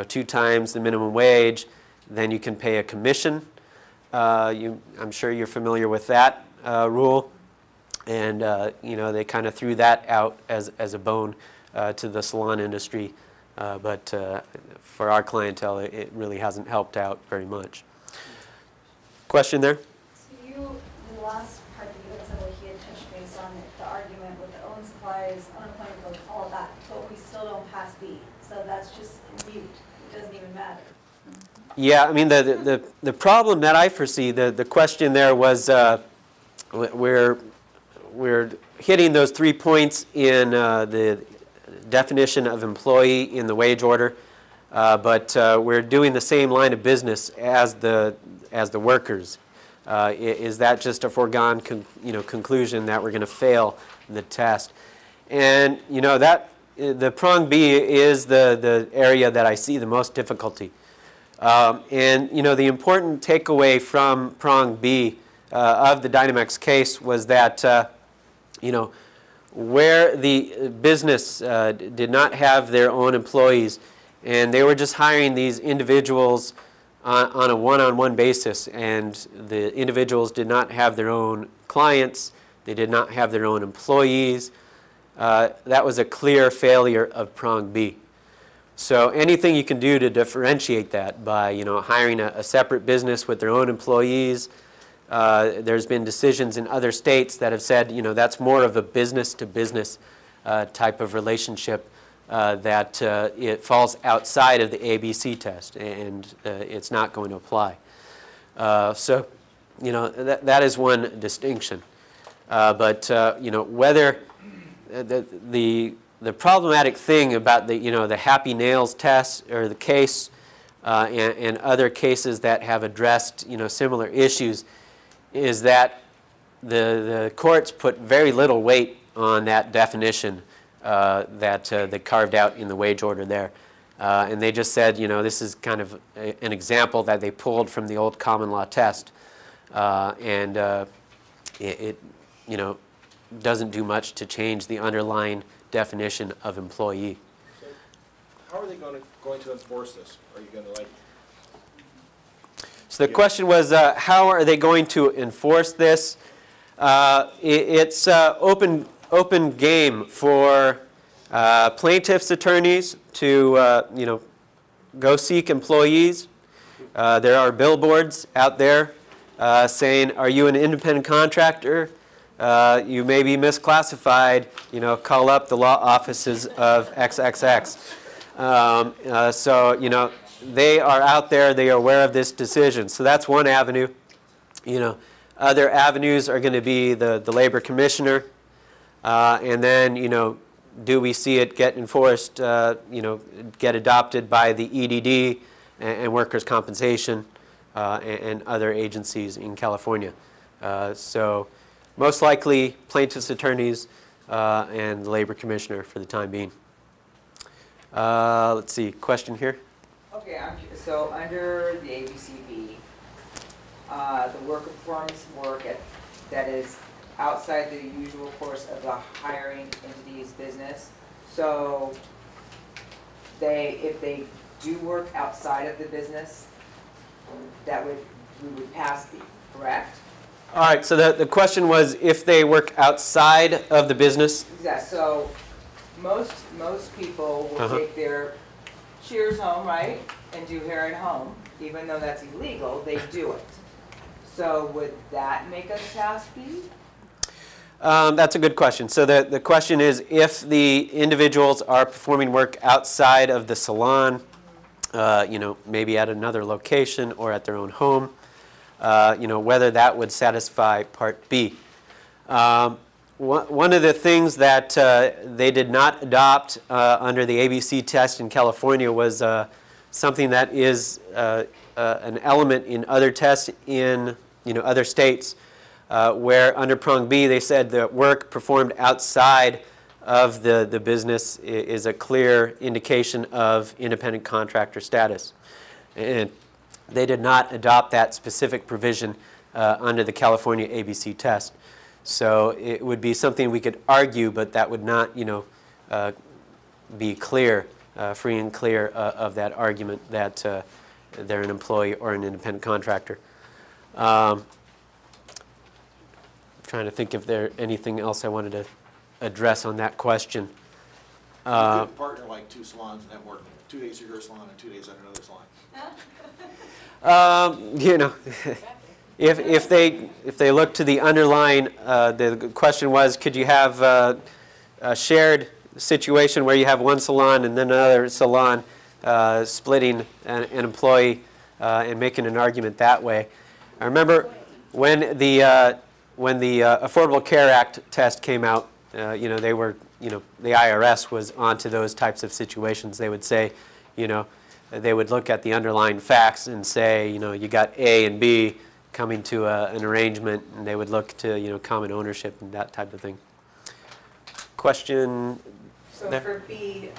2 times the minimum wage, then you can pay a commission. I'm sure you're familiar with that rule, and they kind of threw that out as a bone to the salon industry, but for our clientele, it really hasn't helped out very much. Question there? So the last part that you had said, like, he had touched base on the argument with the own supplies, unemployment votes, all of that, but we still don't pass B. So that's just mute. It doesn't even matter. Yeah, I mean, the problem that I foresee, the question there was we're hitting those 3 points in the definition of employee in the wage order, but we're doing the same line of business as the workers. Is that just a foregone conclusion that we're going to fail the test? And that the Prong B is the area that I see the most difficulty. And the important takeaway from Prong B of the Dynamex case was that where the business did not have their own employees and they were just hiring these individuals on a one-on-one basis, and the individuals did not have their own clients, they did not have their own employees, that was a clear failure of Prong B. So anything you can do to differentiate that by hiring a separate business with their own employees. There's been decisions in other states that have said that's more of a business-to-business type of relationship, that it falls outside of the ABC test, and it's not going to apply. So that is one distinction. But whether the problematic thing about the Happy Nails test or the case and other cases that have addressed similar issues is that the courts put very little weight on that definition that they carved out in the wage order there. And they just said, this is kind of an example that they pulled from the old common law test. And it doesn't do much to change the underlying definition of employee. So how are they going to enforce this? Are you going to So the question was, how are they going to enforce this? It's open game for plaintiffs' attorneys to go seek employees. There are billboards out there saying, "Are you an independent contractor? You may be misclassified. Call up the law offices of XXX." So they are out there. They are aware of this decision. So that's one avenue. Other avenues are going to be the labor commissioner, and then do we see it get enforced? Get adopted by the EDD and workers' compensation and other agencies in California. So most likely plaintiffs' attorneys and the labor commissioner for the time being. Let's see, question here. Okay, so under the ABCB, the worker performs work that is outside the usual course of the hiring entity's business. So if they do work outside of the business, we would pass B, correct? All right, so the question was if they work outside of the business. Exactly. So most people will take their shears home, right, and do hair at home. Even though that's illegal, they do it. So would that make us pass B? That's a good question. So the question is, if the individuals are performing work outside of the salon, maybe at another location or at their own home, whether that would satisfy Part B. One of the things that they did not adopt under the ABC test in California was something that is an element in other tests in other states, where under Prong B they said that work performed outside of the business is a clear indication of independent contractor status. And they did not adopt that specific provision under the California ABC test. So it would be something we could argue, but that would not, be clear, free and clear of that argument that they're an employee or an independent contractor. Trying to think if there's anything else I wanted to address on that question. You could partner like two salons and have work 2 days at your salon and 2 days at another salon. If they look to the underlying, the question was, could you have a shared situation where you have one salon and then another salon splitting an employee and making an argument that way? I remember when the Affordable Care Act test came out, they were, the IRS was onto those types of situations. They would say, they would look at the underlying facts and say, you got A and B coming to an arrangement, and they would look to, common ownership and that type of thing. Question? So there? for B,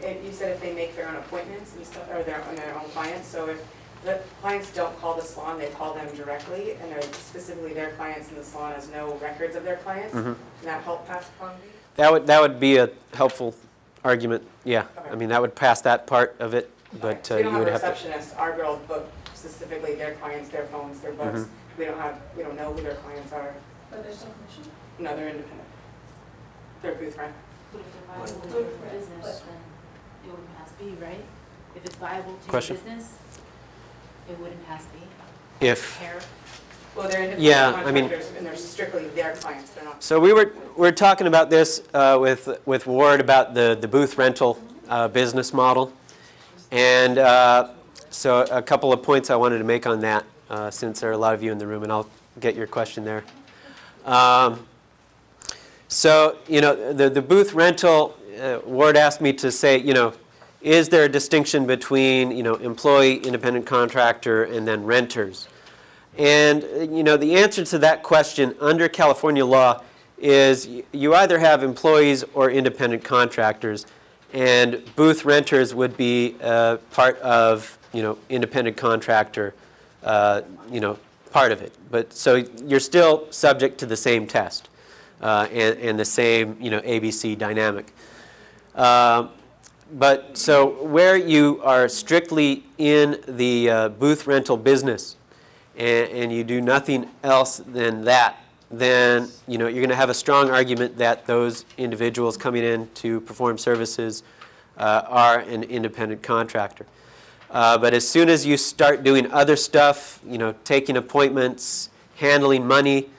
you said if they make their own appointments and stuff, or their own clients, so if the clients don't call the salon, they call them directly, and they're specifically their clients, and the salon has no records of their clients, can that help pass Prong B? That would be a helpful argument, yeah. Okay. I mean, that would pass that part of it, but So we don't you have would a have to. receptionist, our girls book specifically their clients, their phones, their books. We don't know who their clients are. But there's no commission? No, they're independent. They're booth rent. But if they're viable to your business, then it wouldn't pass B, right? If it's viable to Question? your business, it wouldn't pass B. If, Care. Well, they're independent Yeah, I mean- contractors, and they're strictly their clients, they're not. so we were talking about this with Ward about the booth rental business model. And so a couple of points I wanted to make on that, since there are a lot of you in the room, and I'll get your question there. So, the booth rental, Ward asked me to say, is there a distinction between, employee, independent contractor, and then renters? And, the answer to that question under California law is you either have employees or independent contractors, and booth renters would be part of, independent contractor, part of it. But so you're still subject to the same test and the same, ABC dynamic. But so where you are strictly in the booth rental business and you do nothing else than that, then you're going to have a strong argument that those individuals coming in to perform services are an independent contractor. But as soon as you start doing other stuff, taking appointments, handling money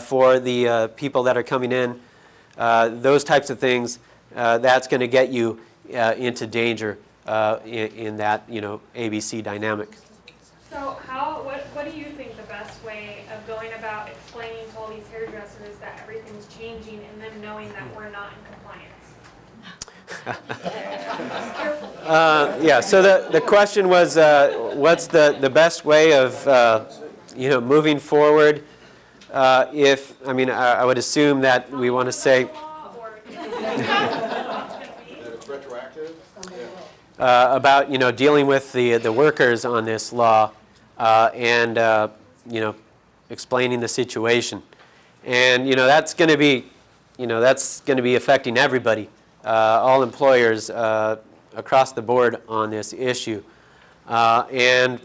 for the people that are coming in, those types of things, that's going to get you into danger in that ABC dynamic. So what do you think the best way of going about explaining to all these hairdressers that everything's changing and them knowing that we're not in compliance? Yeah, so the question was, what's the best way of moving forward? I would assume that we want to say Retroactive? about dealing with the workers on this law and explaining the situation, and that's going to be affecting everybody, all employers across the board on this issue, and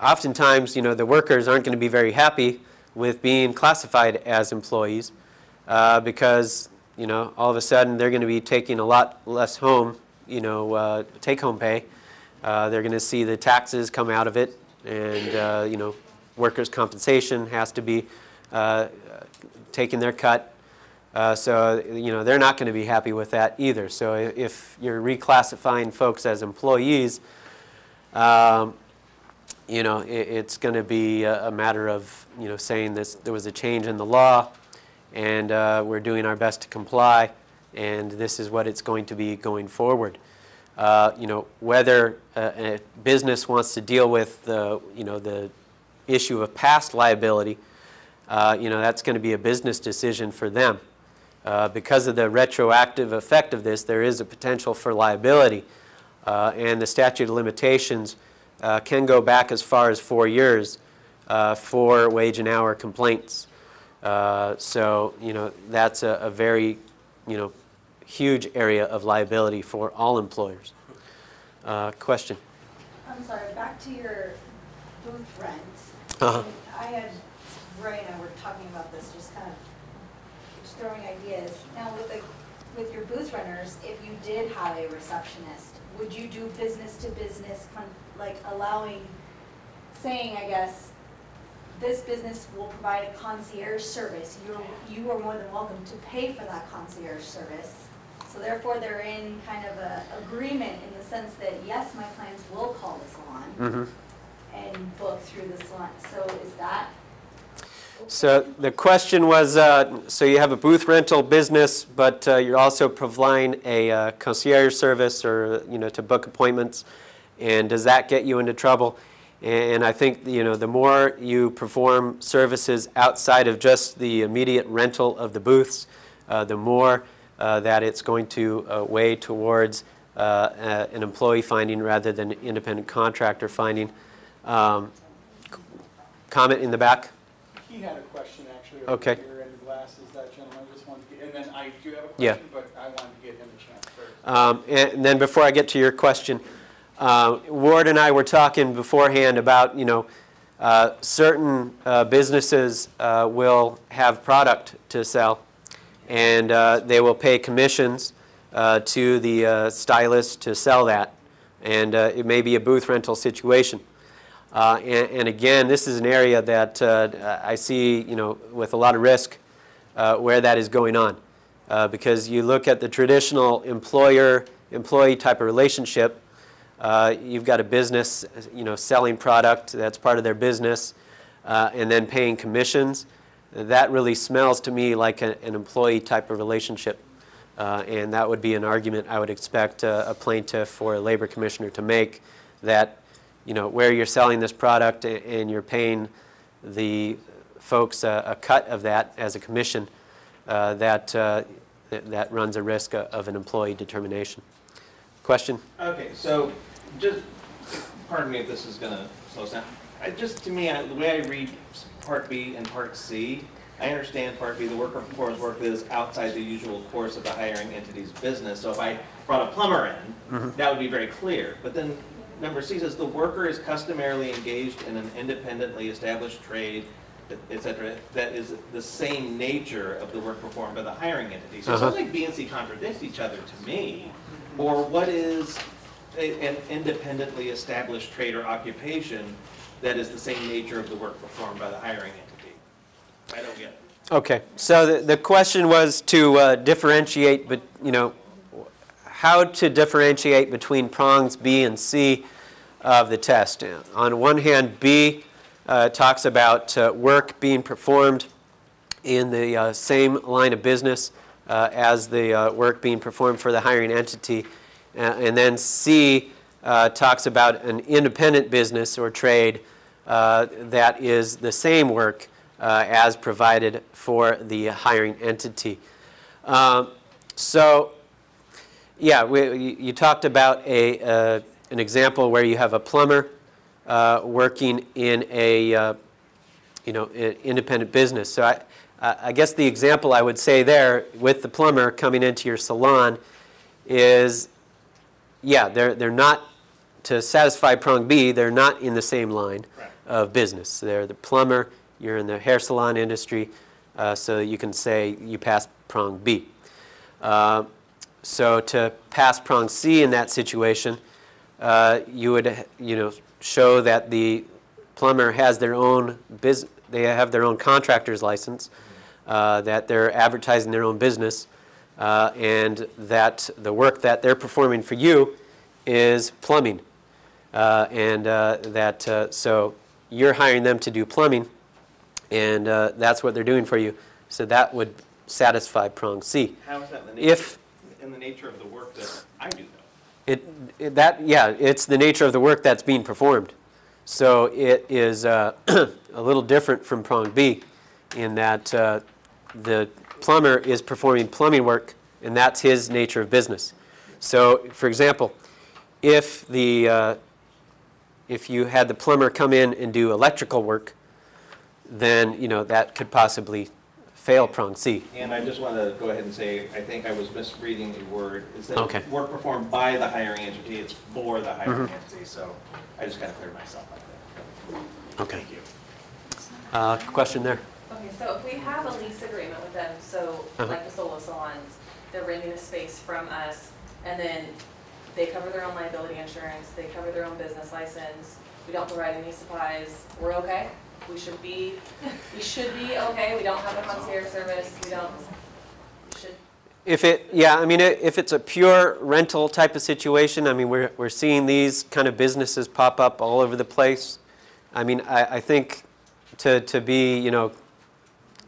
oftentimes the workers aren't going to be very happy with being classified as employees because all of a sudden they're going to be taking a lot less home, take-home pay. They're going to see the taxes come out of it, and workers' compensation has to be taking their cut. So they're not going to be happy with that either. So if you're reclassifying folks as employees, it's going to be a matter of saying there was a change in the law, and we're doing our best to comply, and this is what it's going to be going forward. Whether a business wants to deal with the issue of past liability, that's going to be a business decision for them. Because of the retroactive effect of this, there is a potential for liability. And the statute of limitations can go back as far as 4 years for wage and hour complaints. So, that's a very, huge area of liability for all employers. Question? I'm sorry, back to your booth rent. Uh-huh. Ray and I were talking about this, just kind of just throwing ideas. Now, with your booth renters, if you did have a receptionist, would you do business to business, like allowing, saying, I guess, this business will provide a concierge service. You are more than welcome to pay for that concierge service. So therefore, they're in kind of a agreement in the sense that, yes, my clients will call the salon and book through the salon. So is that? So the question was, so you have a booth rental business, but you're also providing a concierge service or, to book appointments. And does that get you into trouble? And I think, the more you perform services outside of just the immediate rental of the booths, the more that it's going to weigh towards an employee finding rather than an independent contractor finding. Comment in the back? He had a question actually Okay. over here in the glasses, that gentleman. Just wanted to get, and then I do have a question, Yeah. but I wanted to give him a chance first. And then before I get to your question, Ward and I were talking beforehand about, certain businesses will have product to sell, and they will pay commissions to the stylist to sell that, and it may be a booth rental situation. And again, this is an area that I see, with a lot of risk where that is going on, because you look at the traditional employer-employee type of relationship. You've got a business, selling product, that's part of their business, and then paying commissions. That really smells to me like an employee type of relationship. And that would be an argument I would expect a plaintiff or a labor commissioner to make, that, where you're selling this product and you're paying the folks a cut of that as a commission, that runs a risk of an employee determination. Question? Okay, so just, pardon me if this is going to slow us down. Just to me, the way I read Part B and Part C, I understand Part B, the worker performs work that is outside the usual course of the hiring entity's business. So if I brought a plumber in, that would be very clear. But then number C says the worker is customarily engaged in an independently established trade, etc., that is the same nature of the work performed by the hiring entity. So it sounds like B and C contradict each other to me. Or what is an independently established trade or occupation that is the same nature of the work performed by the hiring entity? I don't get it. Okay, so the question was to differentiate, but how to differentiate between prongs B and C of the test. On one hand, B talks about work being performed in the same line of business as the work being performed for the hiring entity. And then C talks about an independent business or trade that is the same work as provided for the hiring entity. So, yeah, you talked about an example where you have a plumber working in a an independent business. So I guess the example I would say there with the plumber coming into your salon is, yeah, they're not, to satisfy prong B, they're not in the same line of business. They're the plumber, you're in the hair salon industry, so you can say you pass prong B. So to pass prong C in that situation, you would show that the plumber has their own business, they have their own contractor's license, that they're advertising their own business, and that the work that they're performing for you is plumbing. So you're hiring them to do plumbing, and that's what they're doing for you. So that would satisfy prong C. How is that in the nature of the work that I do, though? It's the nature of the work that's being performed. So it is a little different from prong B in that the plumber is performing plumbing work, and that's his nature of business. So, for example, if you had the plumber come in and do electrical work, then that could possibly fail prong C. And I just want to go ahead and say, I think I was misreading the word. Instead Okay. of work performed by the hiring entity, it's for the hiring entity. So I just got to clear myself up there. Okay. Thank you. Question there. Okay, so if we have a lease agreement with them, so like the solo salons, they're renting a space from us, and then they cover their own liability insurance, they cover their own business license, we don't provide any supplies, we're okay? We should be okay, we don't have a concierge service, we should. If it's a pure rental type of situation, I mean, we're seeing these kind of businesses pop up all over the place. I mean, I think to be,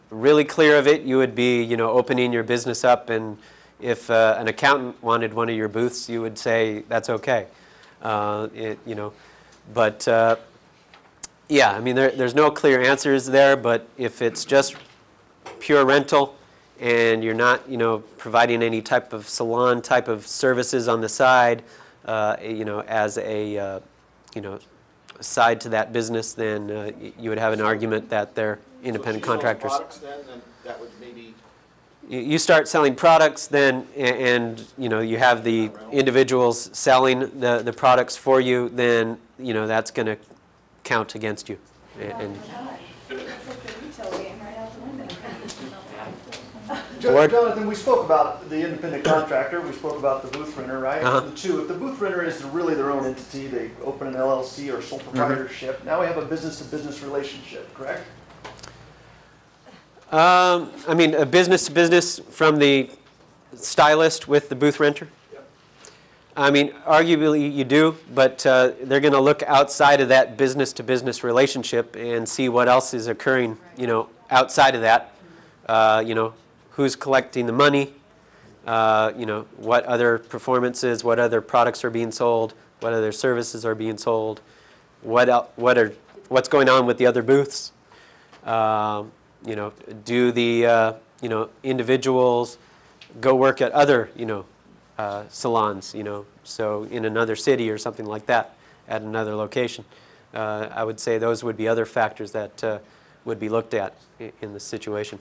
really clear of it, you would be, opening your business up, and if an accountant wanted one of your booths, you would say that's okay. But yeah, I mean, there's no clear answers there, but if it's just pure rental and you're not, providing any type of salon type of services on the side, as a, side to that business, then you would have an argument that they're independent contractors. Products then that would maybe. You start selling products then, and you have the individuals selling the products for you, then that's going to count against you. And Jonathan, we spoke about the independent contractor, we spoke about the booth renter, right? The two. If the booth renter is really their own entity, they open an LLC or sole proprietorship. Now we have a business-to-business relationship, correct? I mean, a business-to-business from the stylist with the booth renter? Yep. I mean, arguably you do, but they're going to look outside of that business-to-business relationship and see what else is occurring, outside of that. Who's collecting the money, what other performances, what other products are being sold, what other services are being sold, what's going on with the other booths. Do the individuals go work at other salons, so in another city or something like that, at another location. I would say those would be other factors that would be looked at in this situation.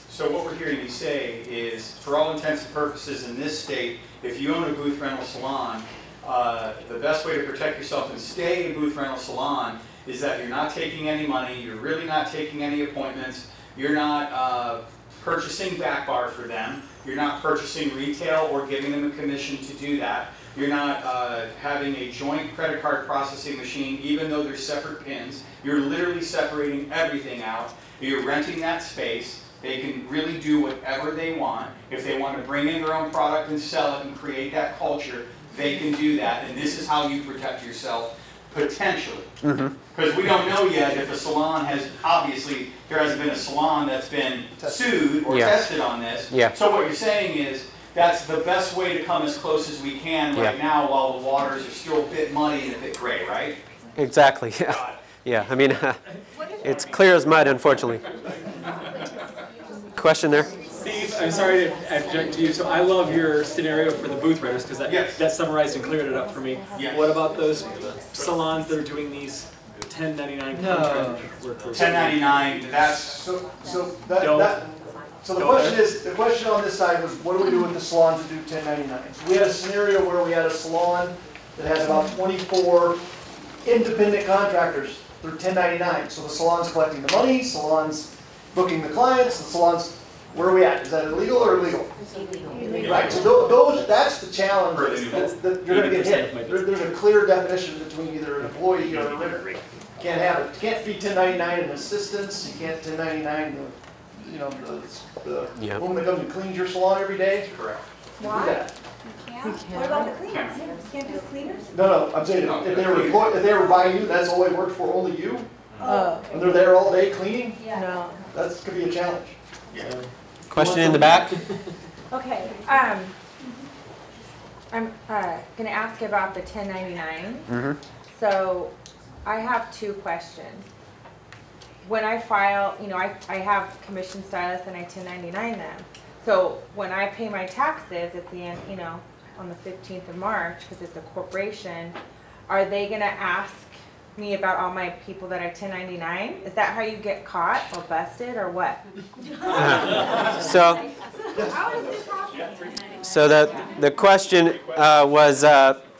So what we're hearing you say is, for all intents and purposes in this state, if you own a booth rental salon, the best way to protect yourself and stay a booth rental salon is that you're not taking any money, you're really not taking any appointments, you're not purchasing back bar for them, you're not purchasing retail or giving them a commission to do that, you're not having a joint credit card processing machine even though they're separate pins, you're literally separating everything out, you're renting that space. They can really do whatever they want. If they want to bring in their own product and sell it and create that culture, they can do that. And this is how you protect yourself, potentially. Because we don't know yet if a salon has, obviously, there hasn't been a salon that's been sued or tested on this. So what you're saying is, that's the best way to come as close as we can right now while the waters are still a bit muddy and a bit gray, right? Exactly, yeah. Yeah, I mean, it's clear as mud, unfortunately. Question there? Steve, I'm sorry to object to you. So I love your scenario for the booth renters because that summarized and cleared it up for me. What about those salons that are doing these 1099 contract workers? 1099, that's... So the question on this side was, what do we do with the salons that do 1099s? We had a scenario where we had a salon that has about 24 independent contractors through 1099. So the salon's collecting the money, salon's booking the clients, the salons, where are we at? Is that illegal or illegal? Right, so that's the challenge that you're going to get hit. There's a clear definition between either an employee or a renter. You can't have it. You can't be 1099 in assistants. You can't 1099 the woman that comes and cleans your salon every day. Correct. Why? You can't? What about the cleaners? You can't do cleaners? No, I'm saying if they were buying you, that's all they worked for, only you. And they're there all day cleaning. Yeah. That could be a challenge. Question in the back? Okay, I'm going to ask about the 1099. So I have two questions. when I file, you know, I have commission stylists and I 1099 them. So when I pay my taxes at the end, you know, on the 15th of March, because it's a corporation, are they gonna ask me about all my people that I 1099? Is that how you get caught or busted or what? So, How does this happen? so the question was,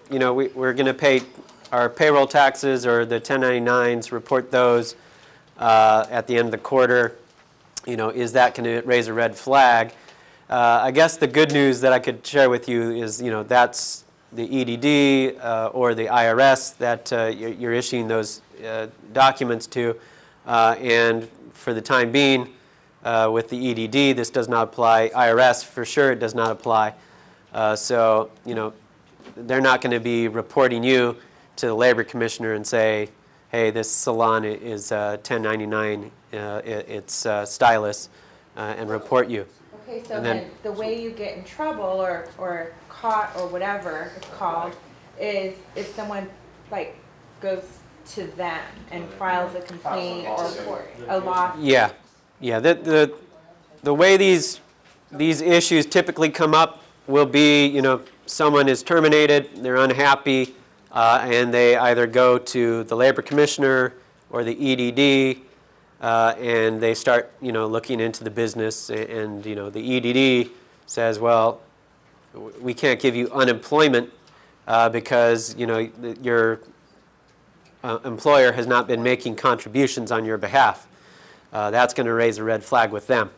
you know, we're going to pay our payroll taxes or the 1099s, report those at the end of the quarter. You know, is that going to raise a red flag? I guess the good news that I could share with you is, you know, that's the EDD or the IRS that you're issuing those documents to, and for the time being, with the EDD, this does not apply. IRS, for sure, it does not apply. So, you know, they're not going to be reporting you to the labor commissioner and say, hey, this salon is 1099, it's stylist, and report you. Okay, so then the way you get in trouble or caught or whatever it's called is if someone like goes to them and files a complaint or a lawsuit. Yeah, yeah. The way these issues typically come up will be, you know, someone is terminated, they're unhappy, and they either go to the labor commissioner or the EDD, and they start, you know, looking into the business, and you know, the EDD says, well, we can't give you unemployment because, you know, your employer has not been making contributions on your behalf. That's going to raise a red flag with them.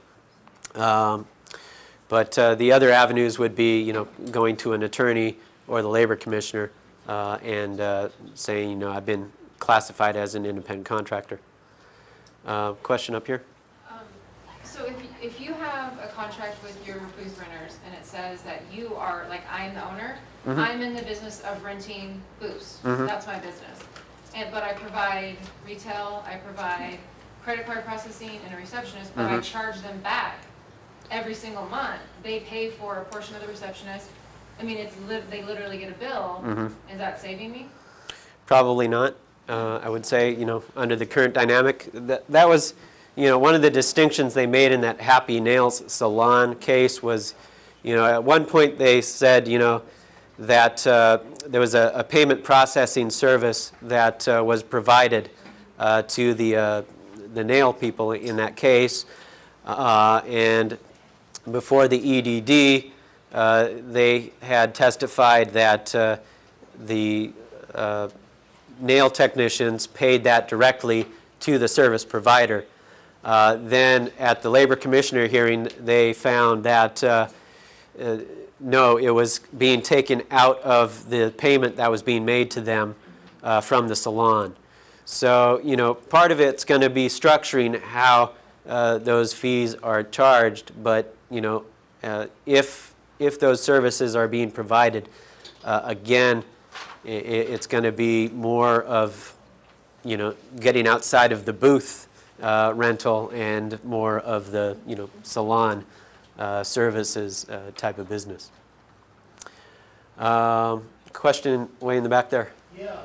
But the other avenues would be, you know, going to an attorney or the labor commissioner and saying, you know, I've been classified as an independent contractor. Question up here? So if you have a contract with your booth renters and it says that you are, like, I'm the owner, Mm-hmm. I'm in the business of renting booths, Mm-hmm. that's my business. But I provide retail, I provide credit card processing and a receptionist, but I Mm-hmm. charge them back every single month. They pay for a portion of the receptionist. I mean, they literally get a bill. Mm-hmm. Is that saving me? Probably not. I would say, you know, under the current dynamic, that was, you know, one of the distinctions they made in that Happy Nails salon case was, you know, at one point they said, you know, that there was a payment processing service that was provided to the nail people in that case, and before the EDD, they had testified that the nail technicians paid that directly to the service provider. Then at the labor commissioner hearing, they found that no, it was being taken out of the payment that was being made to them from the salon. So, you know, part of it's going to be structuring how those fees are charged, but, you know, if those services are being provided, again, it's going to be more of, you know, getting outside of the booth rental and more of the, you know, salon services type of business. Question way in the back there. Yeah,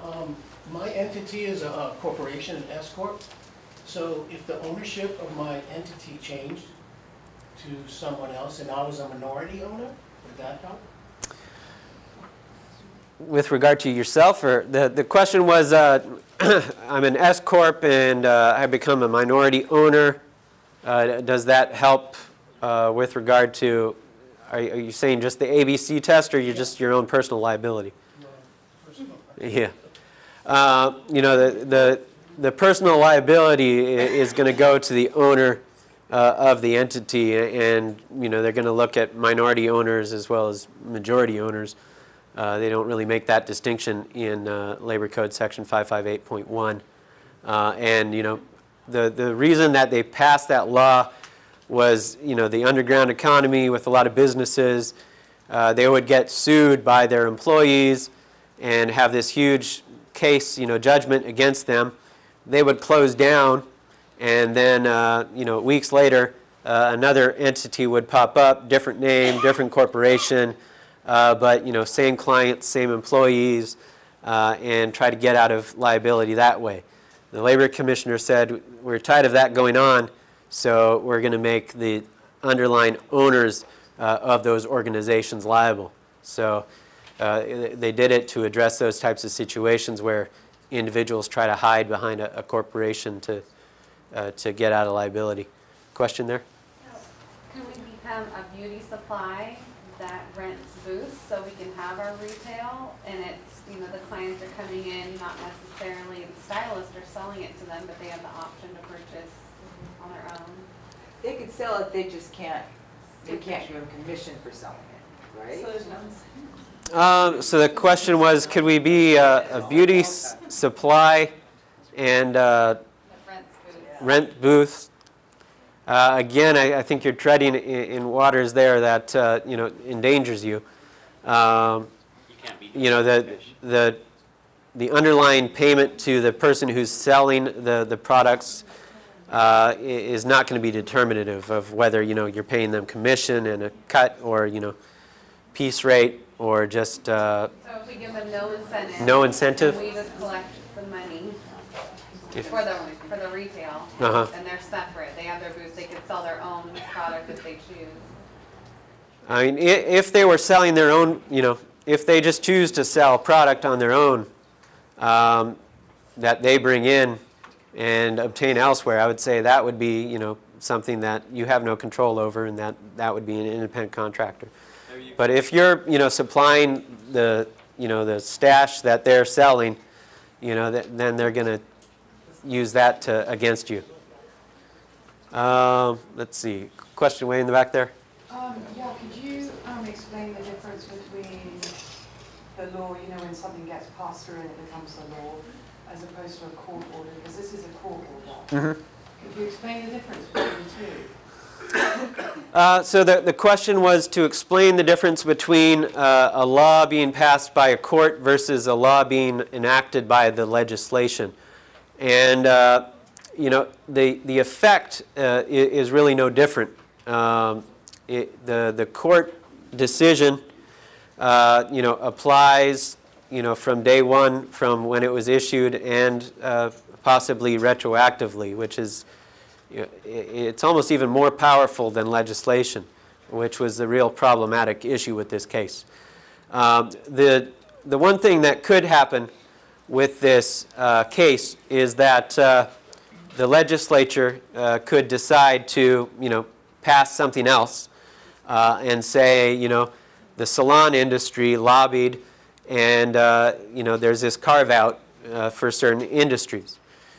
my entity is a corporation, an S Corp. So if the ownership of my entity changed to someone else and I was a minority owner, would that help? With regard to yourself, or the question was, I'm an S Corp and I become a minority owner. Does that help with regard to, are you saying just the ABC test, or you just your own personal liability? No, personal. Yeah. You know, the personal liability is going to go to the owner of the entity, and, you know, they're going to look at minority owners as well as majority owners. They don't really make that distinction in Labor Code Section 558.1. And, you know, the reason that they passed that law was, you know, the underground economy with a lot of businesses. They would get sued by their employees and have this huge case, you know, judgment against them. They would close down, and then, you know, weeks later, another entity would pop up, different name, different corporation, but, you know, same clients, same employees, and try to get out of liability that way. the labor commissioner said, we're tired of that going on, so we're going to make the underlying owners of those organizations liable. So they did it to address those types of situations where individuals try to hide behind a corporation to get out of liability. Question there? Can we become a beauty supply that rents booths so we can have our retail, and it's, you know, the clients are coming in, not necessarily the stylists are selling it to them, but they have the option to purchase on their own? They could sell it, they just can't, they can't give them commission for selling it, right? So there's no. So the question was, could we be a beauty supply and rent booths? Again, I think you're treading in waters there that you know, endangers you. You know, the underlying payment to the person who's selling the products is not going to be determinative of whether, you know, you're paying them commission and a cut, or, you know, piece rate, or just So if we give them no incentive. No incentive? And we just collect the money for the retail, Uh-huh. and they're separate. They have their booths. They could sell their own product if they choose. I mean, if they were selling their own, you know, if they just choose to sell product on their own that they bring in and obtain elsewhere, I would say that would be, you know, something that you have no control over, and that would be an independent contractor. But if you're, you know, supplying the, you know, the stash that they're selling, you know, then they're going to use that against you. Let's see. Question way in the back there? Yeah, could you explain the difference between the law, you know, when something gets passed through and it becomes a law, as opposed to a court order? Because this is a court order. Could you explain the difference between the two? So the question was to explain the difference between a law being passed by a court versus a law being enacted by the legislation. And you know, the effect is really no different. The court decision, you know, applies, you know, from day one, from when it was issued, and possibly retroactively, which is, it's almost even more powerful than legislation, which was the real problematic issue with this case. The one thing that could happen with this case is that the legislature could decide to, you know, pass something else and say, you know, the salon industry lobbied, and you know, there's this carve out for certain industries.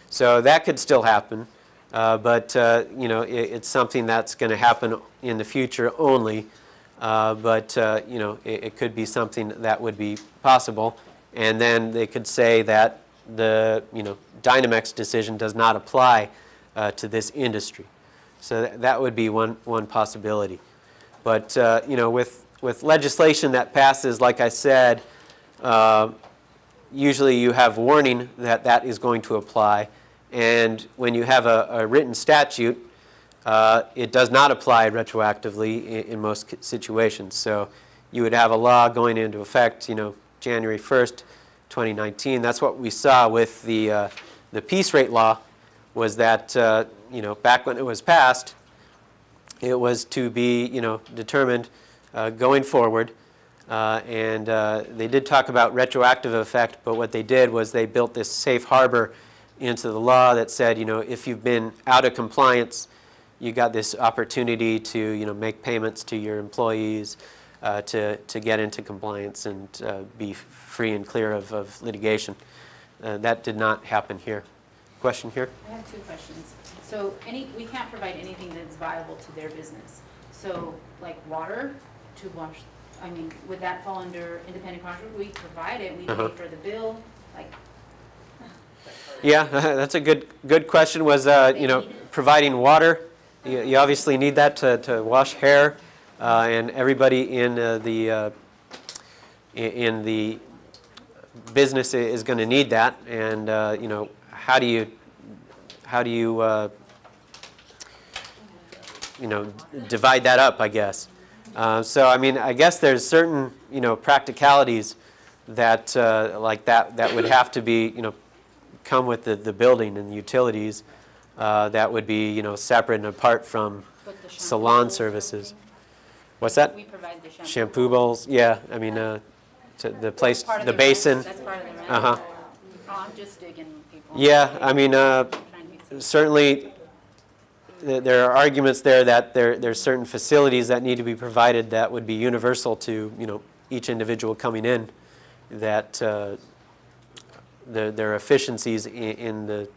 So that could still happen, but you know, it's something that's going to happen in the future only. But you know, it could be something that would be possible, and then they could say that the, you know, Dynamex decision does not apply to this industry. So that would be one possibility. But you know, with legislation that passes, like I said, usually you have warning that that is going to apply. And when you have a written statute, it does not apply retroactively in most situations. So you would have a law going into effect, you know, January 1st, 2019. That's what we saw with the piece rate law, was that you know, back when it was passed, it was to be, you know, determined going forward. And they did talk about retroactive effect, but what they did was they built this safe harbor into the law that said, you know, if you've been out of compliance, you got this opportunity to, you know, make payments to your employees to get into compliance and be free and clear of litigation. That did not happen here. Question here? I have two questions. So we can't provide anything that's viable to their business. So like water to wash, I mean, would that fall under independent contractor? We provide it, we pay for the bill, like. Yeah, that's a good question. Was you know, providing water? You obviously need that to wash hair, and everybody in the business is going to need that. And you know, how do you you know, divide that up, I guess. So I mean, I guess there's certain, you know, practicalities that like that would have to be, you know, come with the building and the utilities, that would be, you know, separate and apart from salon services. What's that? We provide the shampoo bowls. Yeah, I mean, the place, the basin. That's part of the rent. Uh-huh. Oh, I'm just digging people. Yeah, I mean, certainly there are arguments there that there's certain facilities that need to be provided that would be universal to, you know, each individual coming in, that there are efficiencies in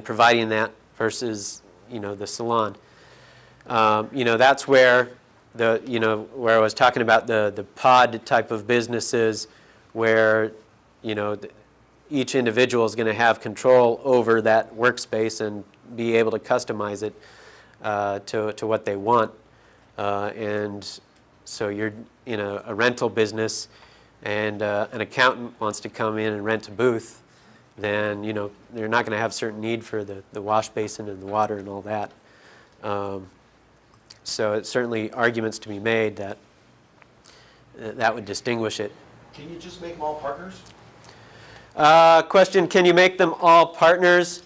providing that versus, you know, the salon. You know, that's where where I was talking about the pod type of businesses, where, you know, each individual is going to have control over that workspace and be able to customize it to what they want. And so you're in a rental business, and an accountant wants to come in and rent a booth, then, you know, they're not going to have certain need for the wash basin and the water and all that. So it's certainly arguments to be made that that would distinguish it. Can you just make them all partners? Question, can you make them all partners?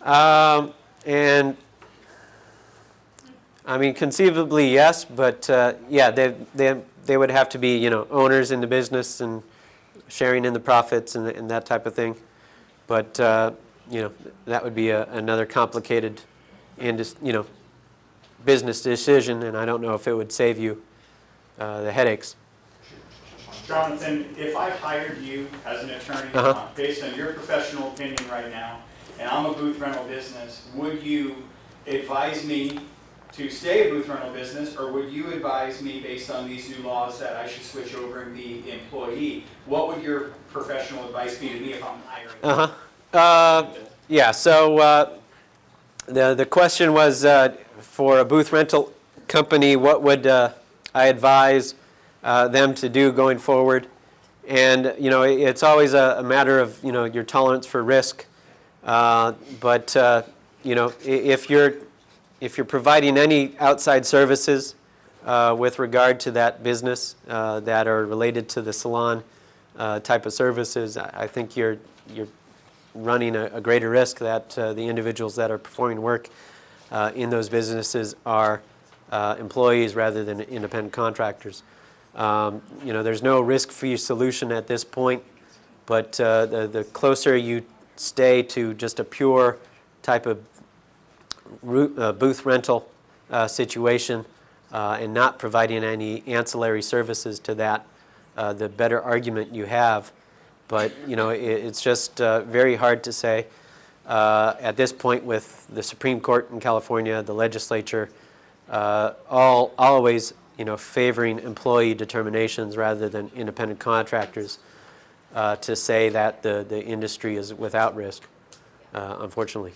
And I mean, conceivably, yes, but yeah, they would have to be, you know, owners in the business and sharing in the profits and that type of thing. But, you know, that would be another complicated, you know, business decision, and I don't know if it would save you the headaches. Jonathan, if I hired you as an attorney, based on your professional opinion right now, and I'm a booth rental business, would you advise me to stay a booth rental business, or would you advise me, based on these new laws, that I should switch over and be employee? What would your professional advice be to me if I'm hiring? Yeah, so the question was, for a booth rental company, what would I advise them to do going forward? And, you know, it's always a matter of, you know, your tolerance for risk. But you know, if you're providing any outside services with regard to that business that are related to the salon type of services, I think you're running a greater risk that the individuals that are performing work in those businesses are employees rather than independent contractors. You know, there's no risk-free solution at this point, but the closer you stay to just a pure type of booth rental situation and not providing any ancillary services to that, the better argument you have. But, you know, it's just very hard to say at this point with the Supreme Court in California, the legislature, always, you know, favoring employee determinations rather than independent contractors, to say that the industry is without risk, unfortunately.